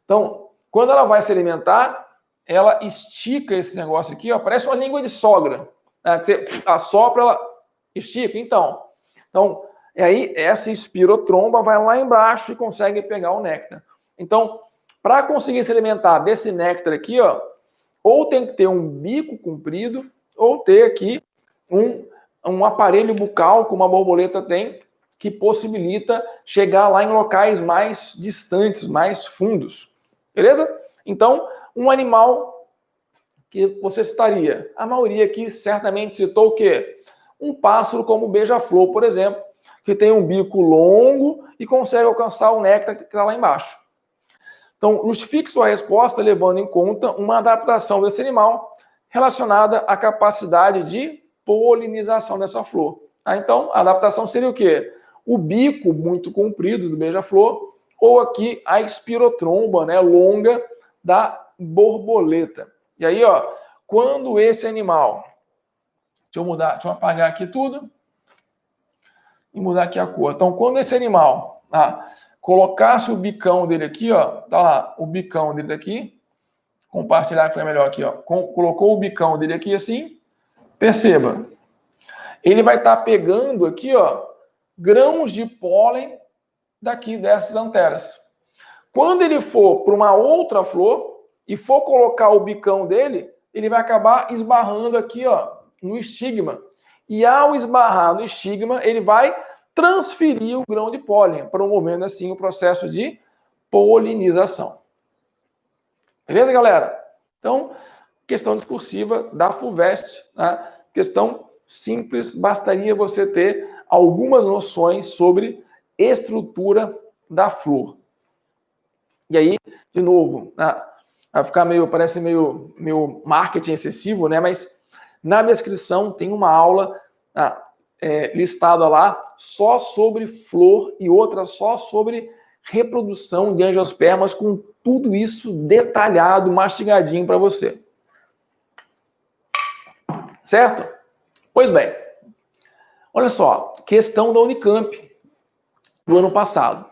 Então, quando ela vai se alimentar, ela estica esse negócio aqui, ó, parece uma língua de sogra. Você assopra, ela estica. Então, aí essa espirotromba vai lá embaixo e consegue pegar o néctar. Então, para conseguir se alimentar desse néctar aqui, ó, ou tem que ter um bico comprido, ou ter aqui um aparelho bucal, como a borboleta tem, que possibilita chegar lá em locais mais distantes, mais fundos. Beleza? Então, um animal que você citaria. A maioria aqui certamente citou o quê? Um pássaro como o beija-flor, por exemplo, que tem um bico longo e consegue alcançar o néctar que está lá embaixo. Então, justifique sua resposta levando em conta uma adaptação desse animal relacionada à capacidade de polinização dessa flor. Então, a adaptação seria o quê? O bico muito comprido do beija-flor ou aqui a espirotromba, né, longa da borboleta. E aí, ó, quando esse animal... Deixa eu apagar aqui tudo e mudar aqui a cor. Então, quando esse animal colocasse o bicão dele aqui, ó, tá lá, o bicão dele aqui, compartilhar que foi melhor aqui, ó, colocou o bicão dele aqui assim, perceba, ele vai estar pegando aqui, ó, grãos de pólen daqui dessas anteras. Quando ele for para uma outra flor e for colocar o bicão dele, ele vai acabar esbarrando aqui, ó, no estigma. E ao esbarrar no estigma, ele vai transferir o grão de pólen, promovendo assim o processo de polinização. Beleza, galera? Então, questão discursiva da FUVEST, né? Questão simples, bastaria você ter algumas noções sobre estrutura da flor. E aí, de novo, vai ficar parece meio marketing excessivo, né? Mas na descrição tem uma aula listada lá só sobre flor e outra só sobre reprodução de angiospermas, com tudo isso detalhado, mastigadinho para você. Certo? Pois bem, olha só, questão da Unicamp do ano passado.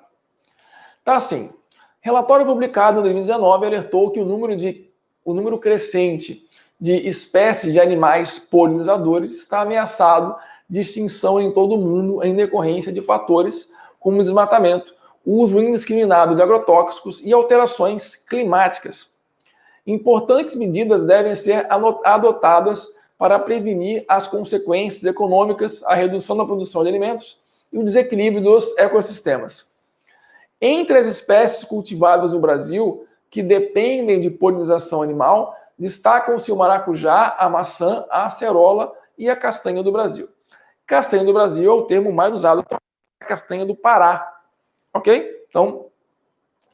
Tá assim, relatório publicado em 2019 alertou que o número crescente de espécies de animais polinizadores está ameaçado de extinção em todo o mundo em decorrência de fatores como desmatamento, uso indiscriminado de agrotóxicos e alterações climáticas. Importantes medidas devem ser adotadas para prevenir as consequências econômicas, a redução da produção de alimentos e o desequilíbrio dos ecossistemas. Entre as espécies cultivadas no Brasil que dependem de polinização animal, destacam-se o maracujá, a maçã, a acerola e a castanha do Brasil. Castanha do Brasil é o termo mais usado para a castanha do Pará. Ok? Então,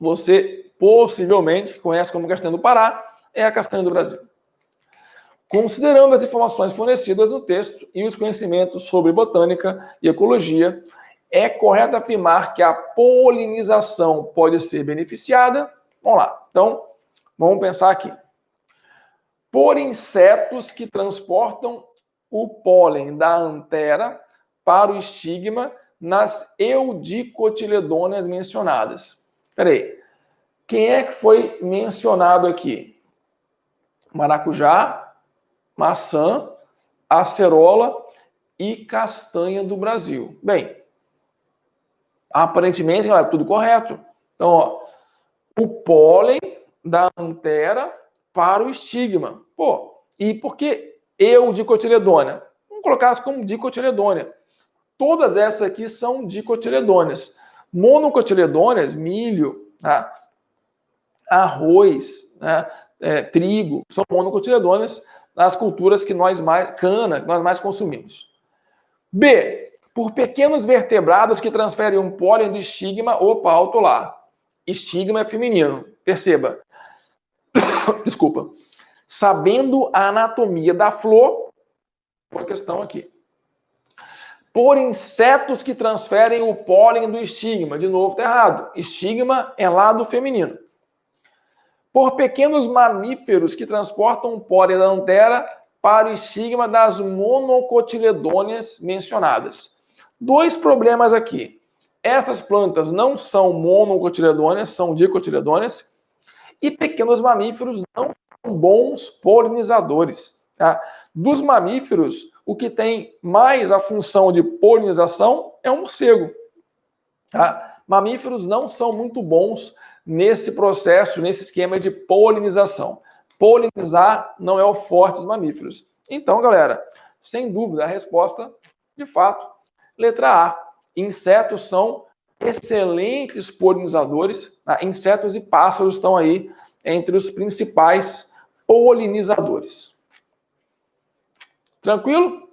você possivelmente conhece como castanha do Pará, é a castanha do Brasil. Considerando as informações fornecidas no texto e os conhecimentos sobre botânica e ecologia, é correto afirmar que a polinização pode ser beneficiada. Vamos lá. Então, vamos pensar aqui. Por insetos que transportam o pólen da antera para o estigma nas eudicotiledôneas mencionadas. Espera aí. Quem é que foi mencionado aqui? Maracujá, maçã, acerola e castanha do Brasil. Bem, aparentemente é tudo correto. Então, ó, o pólen da antera para o estigma. Pô, e por que eudicotiledônea? Vamos colocar como dicotiledônea. Todas essas aqui são dicotiledôneas. Monocotiledôneas, milho, arroz, trigo, são monocotiledôneas nas culturas que nós mais consumimos. B, por pequenos vertebrados que transferem um pólen do estigma. Opa, alto lá. Estigma é feminino. Perceba. Desculpa. Sabendo a anatomia da flor, uma questão aqui. Por insetos que transferem o pólen do estigma. De novo, está errado. Estigma é lado feminino. Por pequenos mamíferos que transportam o pólen da antera para o estigma das monocotiledôneas mencionadas. Dois problemas aqui. Essas plantas não são monocotiledôneas, são dicotiledôneas. E pequenos mamíferos não são bons polinizadores. Tá? Dos mamíferos, o que tem mais a função de polinização é o morcego. Tá? Mamíferos não são muito bons nesse processo, nesse esquema de polinização. Polinizar não é o forte dos mamíferos. Então, galera, sem dúvida, a resposta, de fato, letra A. Insetos são excelentes polinizadores. Insetos e pássaros estão aí entre os principais polinizadores. Tranquilo?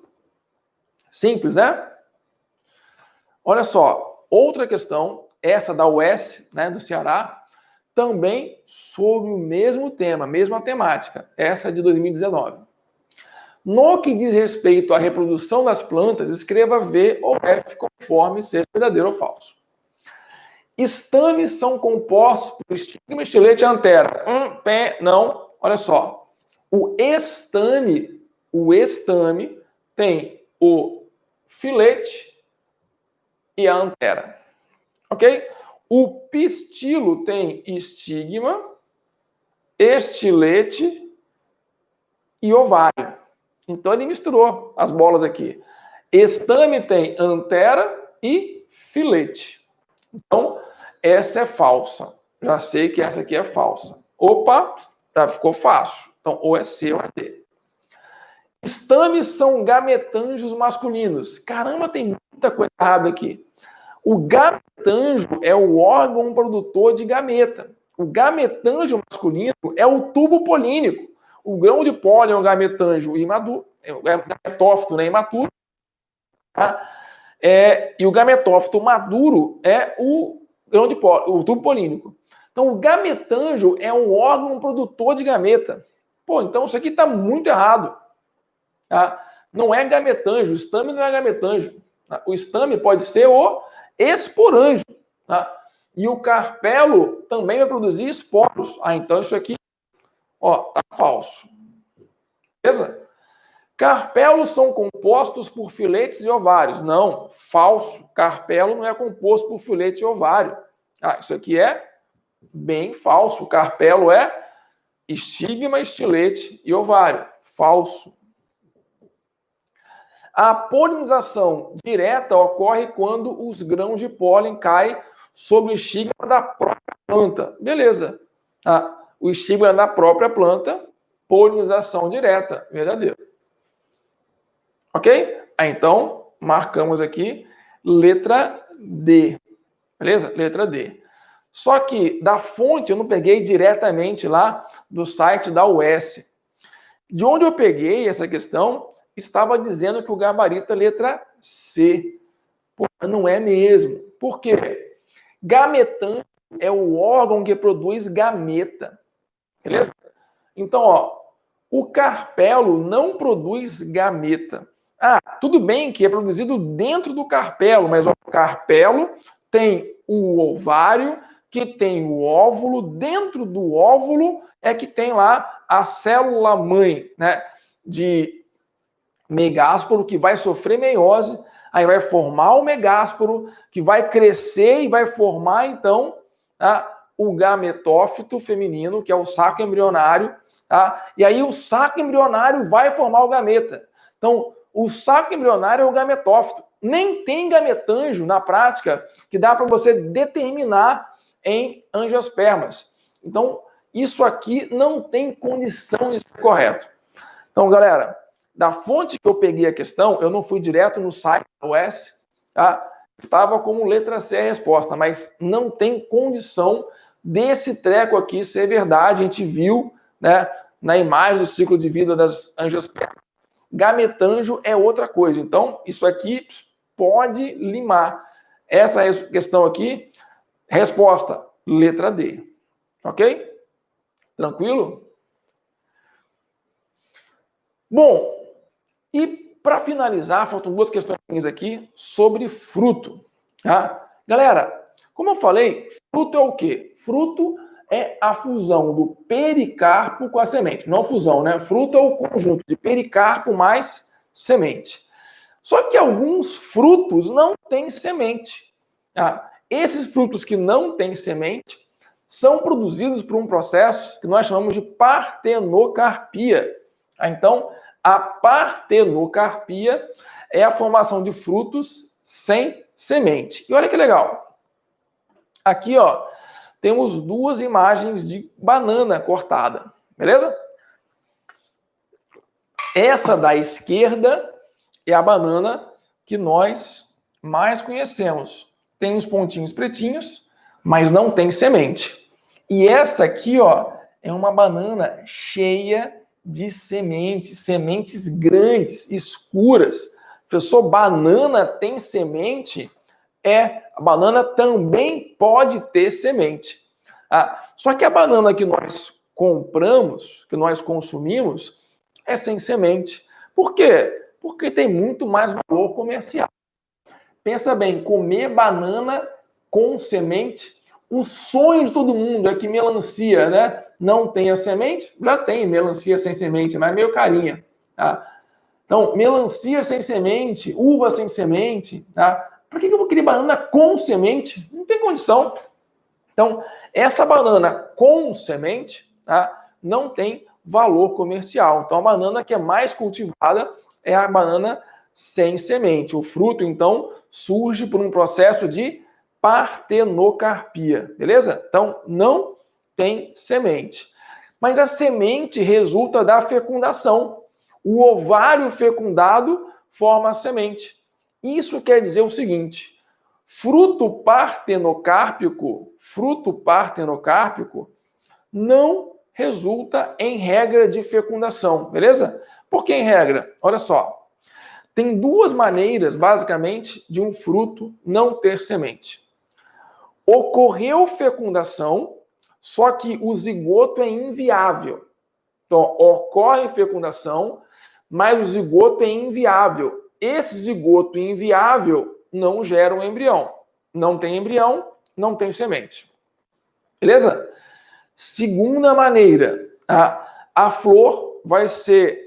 Simples, né? Olha só, outra questão, essa da UES, do Ceará, também sobre o mesmo tema, mesma temática, essa de 2019. No que diz respeito à reprodução das plantas, escreva V ou F conforme seja verdadeiro ou falso. Estames são compostos por estigma, estilete e antera. Não, olha só. O estame tem o filete e a antera. Ok? O pistilo tem estigma, estilete e ovário. Então ele misturou as bolas aqui. Estame tem antera e filete. Então, essa é falsa. Já sei que essa aqui é falsa. Opa, já ficou fácil. Então, ou é C ou é D. Estames são gametângios masculinos. Caramba, tem muita coisa errada aqui. O gametângio é o órgão produtor de gameta. O gametângio masculino é o tubo polínico. O grão de pólen é o gametângio imaturo o gametófito, né, imaturo, tá? E o gametófito maduro é o grão de pólen, o tubo polínico. Então, o gametângio é um órgão produtor de gameta. Pô, então isso aqui está muito errado. Tá? Não é gametângio, o estame não é gametângio. Tá? O estame pode ser o esporângio. Tá? E o carpelo também vai produzir esporos. Então isso aqui, ó, tá falso. Beleza? Carpelos são compostos por filetes e ovários. Não, falso. Carpelo não é composto por filete e ovário. Isso aqui é bem falso. O carpelo é estigma, estilete e ovário. Falso. A polinização direta ocorre quando os grãos de pólen caem sobre o estigma da própria planta. Beleza. O estigma da própria planta, polinização direta. Verdadeiro. Ok? Então, marcamos aqui letra D. Beleza? Letra D. Só que da fonte eu não peguei diretamente lá do site da UES. De onde eu peguei essa questão, estava dizendo que o gabarito é letra C. Pô, não é mesmo. Por quê? Gametângio é o órgão que produz gameta. Beleza? Então, ó, o carpelo não produz gameta. Tudo bem que é produzido dentro do carpelo, mas o carpelo tem o ovário, que tem o óvulo, dentro do óvulo é que tem lá a célula-mãe, né, de megásporo, que vai sofrer meiose, aí vai formar o megásporo, que vai crescer e vai formar, então, o gametófito feminino, que é o saco embrionário, e aí o saco embrionário vai formar o gameta. Então, o saco embrionário é o gametófito. Nem tem gametângio na prática que dá para você determinar em angiospermas. Então, isso aqui não tem condição de ser correto. Então, galera, da fonte que eu peguei a questão, eu não fui direto no site da UES, estava como letra C a resposta, mas não tem condição desse treco aqui ser verdade. A gente viu, né, na imagem do ciclo de vida das angiospermas. Gametângio é outra coisa. Então, isso aqui pode limar. Essa questão aqui, resposta, letra D. Ok? Tranquilo? Bom, e para finalizar, faltam duas questões aqui sobre fruto. Tá? Galera, como eu falei, fruto é o quê? Fruto é a fusão do pericarpo com a semente. Não fusão, né? Fruto é o conjunto de pericarpo mais semente. Só que alguns frutos não têm semente. Esses frutos que não têm semente são produzidos por um processo que nós chamamos de partenocarpia. Então, a partenocarpia é a formação de frutos sem semente. E olha que legal. Aqui, ó, temos duas imagens de banana cortada, beleza? Essa da esquerda é a banana que nós mais conhecemos. Tem uns pontinhos pretinhos, mas não tem semente. E essa aqui, ó, é uma banana cheia de sementes, sementes grandes, escuras. Professor, banana tem semente? A banana também pode ter semente. Só que a banana que nós compramos, que nós consumimos, é sem semente. Por quê? Porque tem muito mais valor comercial. Pensa bem, comer banana com semente, o sonho de todo mundo é que melancia, né, não tenha semente. Já tem melancia sem semente, mas é meio carinha. Então, melancia sem semente, uva sem semente, Por que eu vou querer banana com semente? Não tem condição. Então, essa banana com semente, não tem valor comercial. Então, a banana que é mais cultivada é a banana sem semente. O fruto, então, surge por um processo de partenocarpia, beleza? Então, não tem semente. Mas a semente resulta da fecundação. O ovário fecundado forma a semente. Isso quer dizer o seguinte: fruto partenocárpico não resulta em regra de fecundação, beleza? Porque, em regra, olha só, tem duas maneiras, basicamente, de um fruto não ter semente. Ocorreu fecundação, só que o zigoto é inviável. Então, ocorre fecundação, mas o zigoto é inviável. Esse zigoto inviável não gera um embrião. Não tem embrião, não tem semente. Beleza? Segunda maneira, a flor vai ser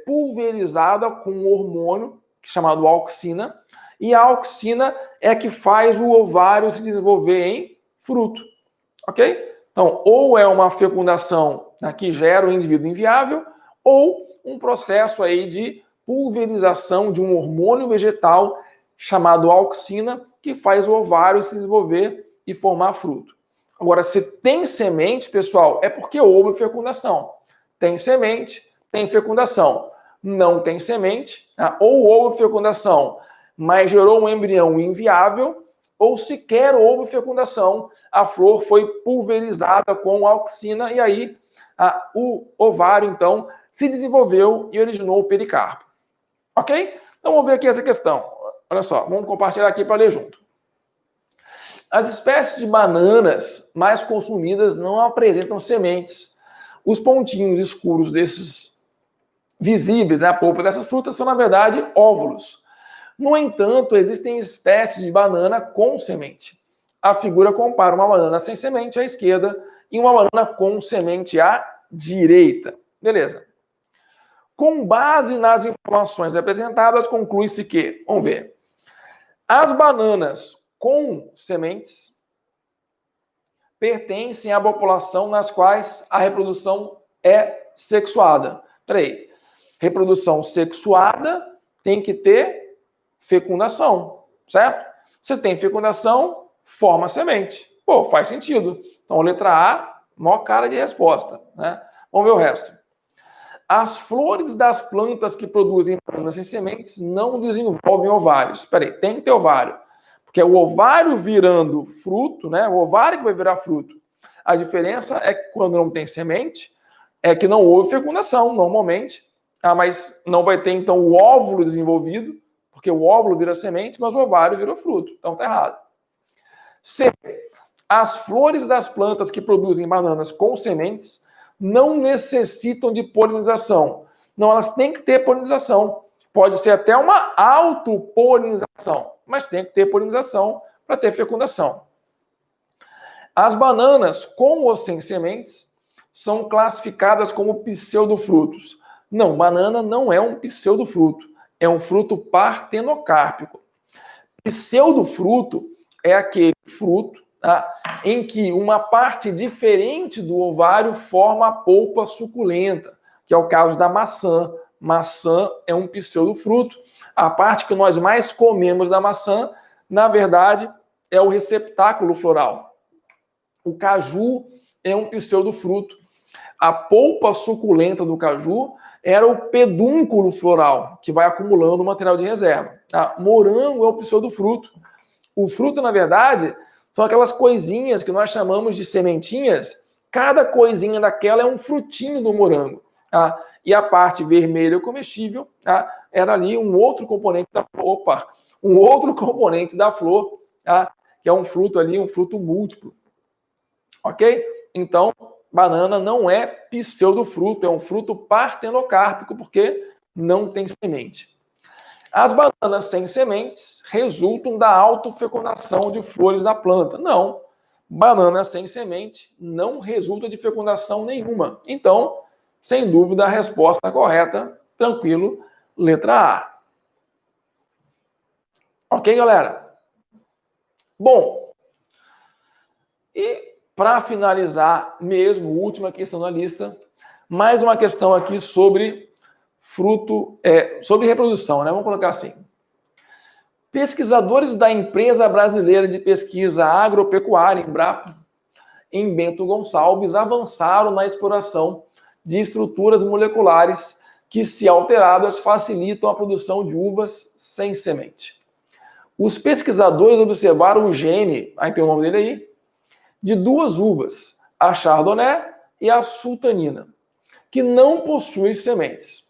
pulverizada com um hormônio chamado auxina, e a auxina é a que faz o ovário se desenvolver em fruto. Ok? Então, ou é uma fecundação que gera um indivíduo inviável, ou um processo aí de pulverização de um hormônio vegetal chamado auxina, que faz o ovário se desenvolver e formar fruto. Agora, se tem semente, pessoal, é porque houve fecundação. Tem semente, tem fecundação. Não tem semente, ou houve fecundação, mas gerou um embrião inviável, ou sequer houve fecundação, a flor foi pulverizada com auxina, e aí o ovário, então, se desenvolveu e originou o pericarpo. Ok? Então, vamos ver aqui essa questão. Olha só, vamos compartilhar aqui para ler junto. As espécies de bananas mais consumidas não apresentam sementes. Os pontinhos escuros desses visíveis, a polpa dessas frutas, são, na verdade, óvulos. No entanto, existem espécies de banana com semente. A figura compara uma banana sem semente à esquerda e uma banana com semente à direita. Beleza. Com base nas informações apresentadas, conclui-se que, vamos ver, as bananas com sementes pertencem à população nas quais a reprodução é sexuada. Peraí, reprodução sexuada tem que ter fecundação, certo? Se tem fecundação, forma semente. Pô, faz sentido. Então, letra A, maior cara de resposta, né? Vamos ver o resto. As flores das plantas que produzem bananas sem sementes não desenvolvem ovários. Peraí, tem que ter ovário. Porque é o ovário virando fruto, né? O ovário que vai virar fruto. A diferença é que quando não tem semente, é que não houve fecundação, normalmente. Mas não vai ter, então, o óvulo desenvolvido, porque o óvulo vira semente, mas o ovário virou fruto. Então, tá errado. C. As flores das plantas que produzem bananas com sementes não necessitam de polinização. Não, elas têm que ter polinização. Pode ser até uma autopolinização, mas tem que ter polinização para ter fecundação. As bananas com ou sem sementes são classificadas como pseudofrutos. Não, banana não é um pseudofruto, é um fruto partenocárpico. Pseudofruto é aquele fruto em que uma parte diferente do ovário forma a polpa suculenta, que é o caso da maçã. Maçã é um pseudofruto. A parte que nós mais comemos da maçã, na verdade, é o receptáculo floral. O caju é um pseudofruto. A polpa suculenta do caju era o pedúnculo floral, que vai acumulando material de reserva. Morango é o pseudofruto. O fruto, na verdade, são aquelas coisinhas que nós chamamos de sementinhas. Cada coisinha daquela é um frutinho do morango. E a parte vermelha comestível era ali um outro componente da flor. Um outro componente da flor, que é um fruto ali, um fruto múltiplo. Ok? Então, banana não é pseudofruto, é um fruto partenocárpico, porque não tem semente. As bananas sem sementes resultam da autofecundação de flores da planta. Não, banana sem semente não resulta de fecundação nenhuma. Então, sem dúvida, a resposta correta, tranquilo, letra A. Ok, galera? Bom, e para finalizar mesmo, última questão da lista, mais uma questão aqui sobre fruto, sobre reprodução, né? Vamos colocar assim. Pesquisadores da Empresa Brasileira de Pesquisa Agropecuária, Embrapa, em Bento Gonçalves, avançaram na exploração de estruturas moleculares que, se alteradas, facilitam a produção de uvas sem semente. Os pesquisadores observaram o gene, aí tem o nome dele aí, de duas uvas, a Chardonnay e a Sultanina, que não possuem sementes.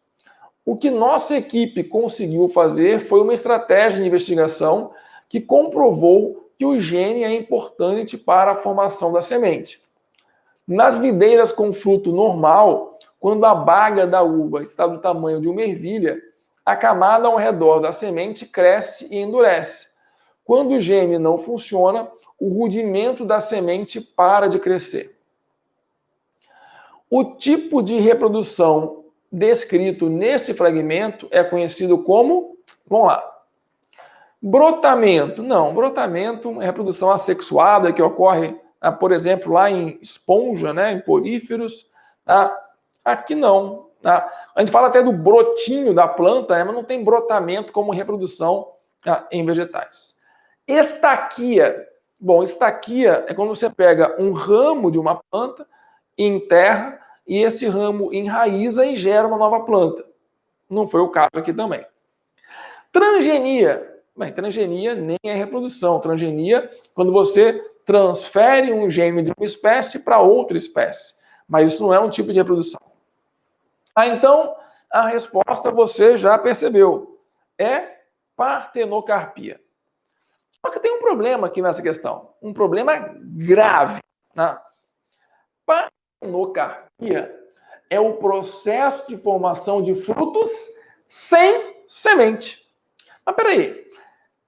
O que nossa equipe conseguiu fazer foi uma estratégia de investigação que comprovou que o gene é importante para a formação da semente. Nas videiras com fruto normal, quando a baga da uva está do tamanho de uma ervilha, a camada ao redor da semente cresce e endurece. Quando o gene não funciona, o rudimento da semente para de crescer. O tipo de reprodução descrito nesse fragmento é conhecido como, vamos lá, brotamento. Não, brotamento é reprodução assexuada que ocorre, por exemplo, lá em esponja, né, em poríferos. Aqui não. A gente fala até do brotinho da planta, mas não tem brotamento como reprodução em vegetais. Estaquia. Bom, estaquia é quando você pega um ramo de uma planta e enterra, e esse ramo enraiza e gera uma nova planta. Não foi o caso aqui também. Transgenia. Bem, transgenia nem é reprodução. Transgenia quando você transfere um gene de uma espécie para outra espécie. Mas isso não é um tipo de reprodução. Então, a resposta você já percebeu. É partenocarpia. Só que tem um problema aqui nessa questão. Um problema grave. Né? Partenocarpia é o processo de formação de frutos sem semente. Mas peraí,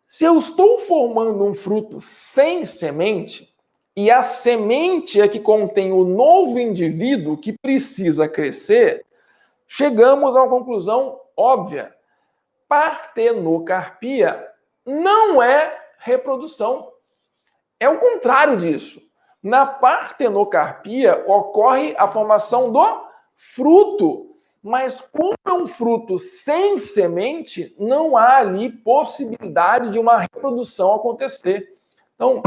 se eu estou formando um fruto sem semente e a semente é que contém o novo indivíduo que precisa crescer, chegamos a uma conclusão óbvia. Partenocarpia não é reprodução. É o contrário disso. Na partenocarpia ocorre a formação do fruto, mas como é um fruto sem semente, não há ali possibilidade de uma reprodução acontecer. Então,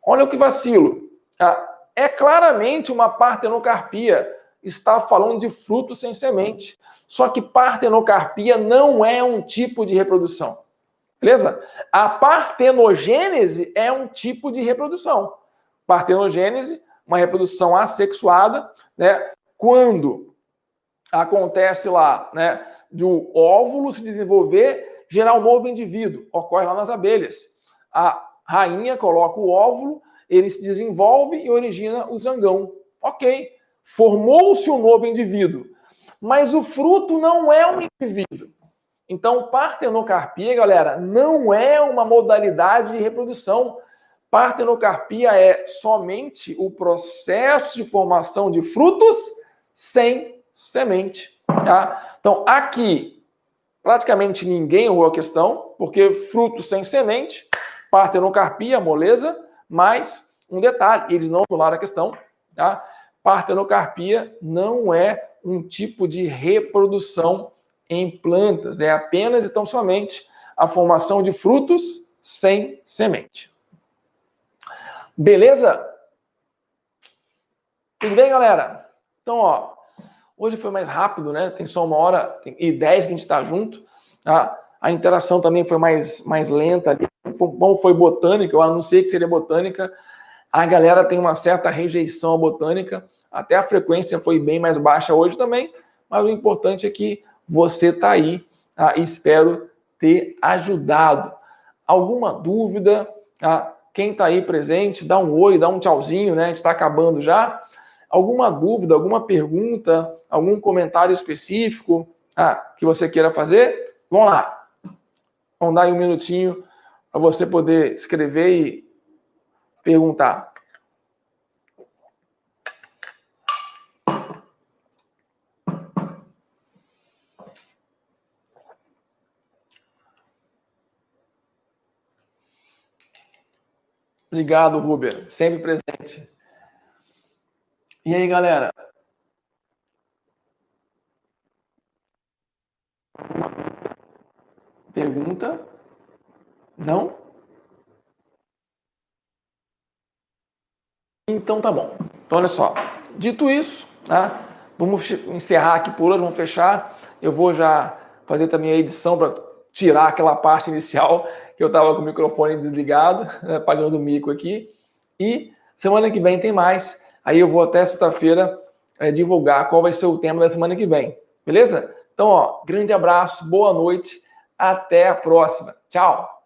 olha o que vacilo. É claramente uma partenocarpia. Está falando de fruto sem semente. Só que partenocarpia não é um tipo de reprodução. Beleza? A partenogênese é um tipo de reprodução. Partenogênese, uma reprodução assexuada, né? Quando acontece lá, né, do óvulo se desenvolver, gerar um novo indivíduo. Ocorre lá nas abelhas. A rainha coloca o óvulo, ele se desenvolve e origina o zangão. Ok, formou-se um novo indivíduo. Mas o fruto não é um indivíduo. Então, partenocarpia, galera, não é uma modalidade de reprodução. Partenocarpia é somente o processo de formação de frutos sem semente. Tá? Então, aqui, praticamente ninguém errou a questão, porque fruto sem semente, partenocarpia, moleza, mas um detalhe, eles não anularam a questão. Tá? Partenocarpia não é um tipo de reprodução em plantas, é apenas e tão somente a formação de frutos sem semente. Beleza? Tudo bem, galera? Então, ó, hoje foi mais rápido, né? Tem só 1h10 que a gente está junto. Tá? A interação também foi mais lenta ali. Bom, foi botânica, eu anunciei que seria botânica. A galera tem uma certa rejeição à botânica. Até a frequência foi bem mais baixa hoje também. Mas o importante é que você está aí. Tá? Espero ter ajudado. Alguma dúvida? Tá? Quem está aí presente, dá um oi, dá um tchauzinho, né? A gente está acabando já. Alguma dúvida, alguma pergunta, algum comentário específico que você queira fazer? Vamos lá. Vamos dar aí um minutinho para você poder escrever e perguntar. Obrigado, Ruber. Sempre presente. E aí, galera? Pergunta? Não? Então tá bom. Então, olha só. Dito isso, tá? Vamos encerrar aqui por hoje, vamos fechar. Eu vou já fazer também a edição para tirar aquela parte inicial que eu estava com o microfone desligado, né, pagando o mico aqui. E semana que vem tem mais. Aí eu vou até sexta-feira divulgar qual vai ser o tema da semana que vem. Beleza? Então, ó, grande abraço, boa noite, até a próxima. Tchau!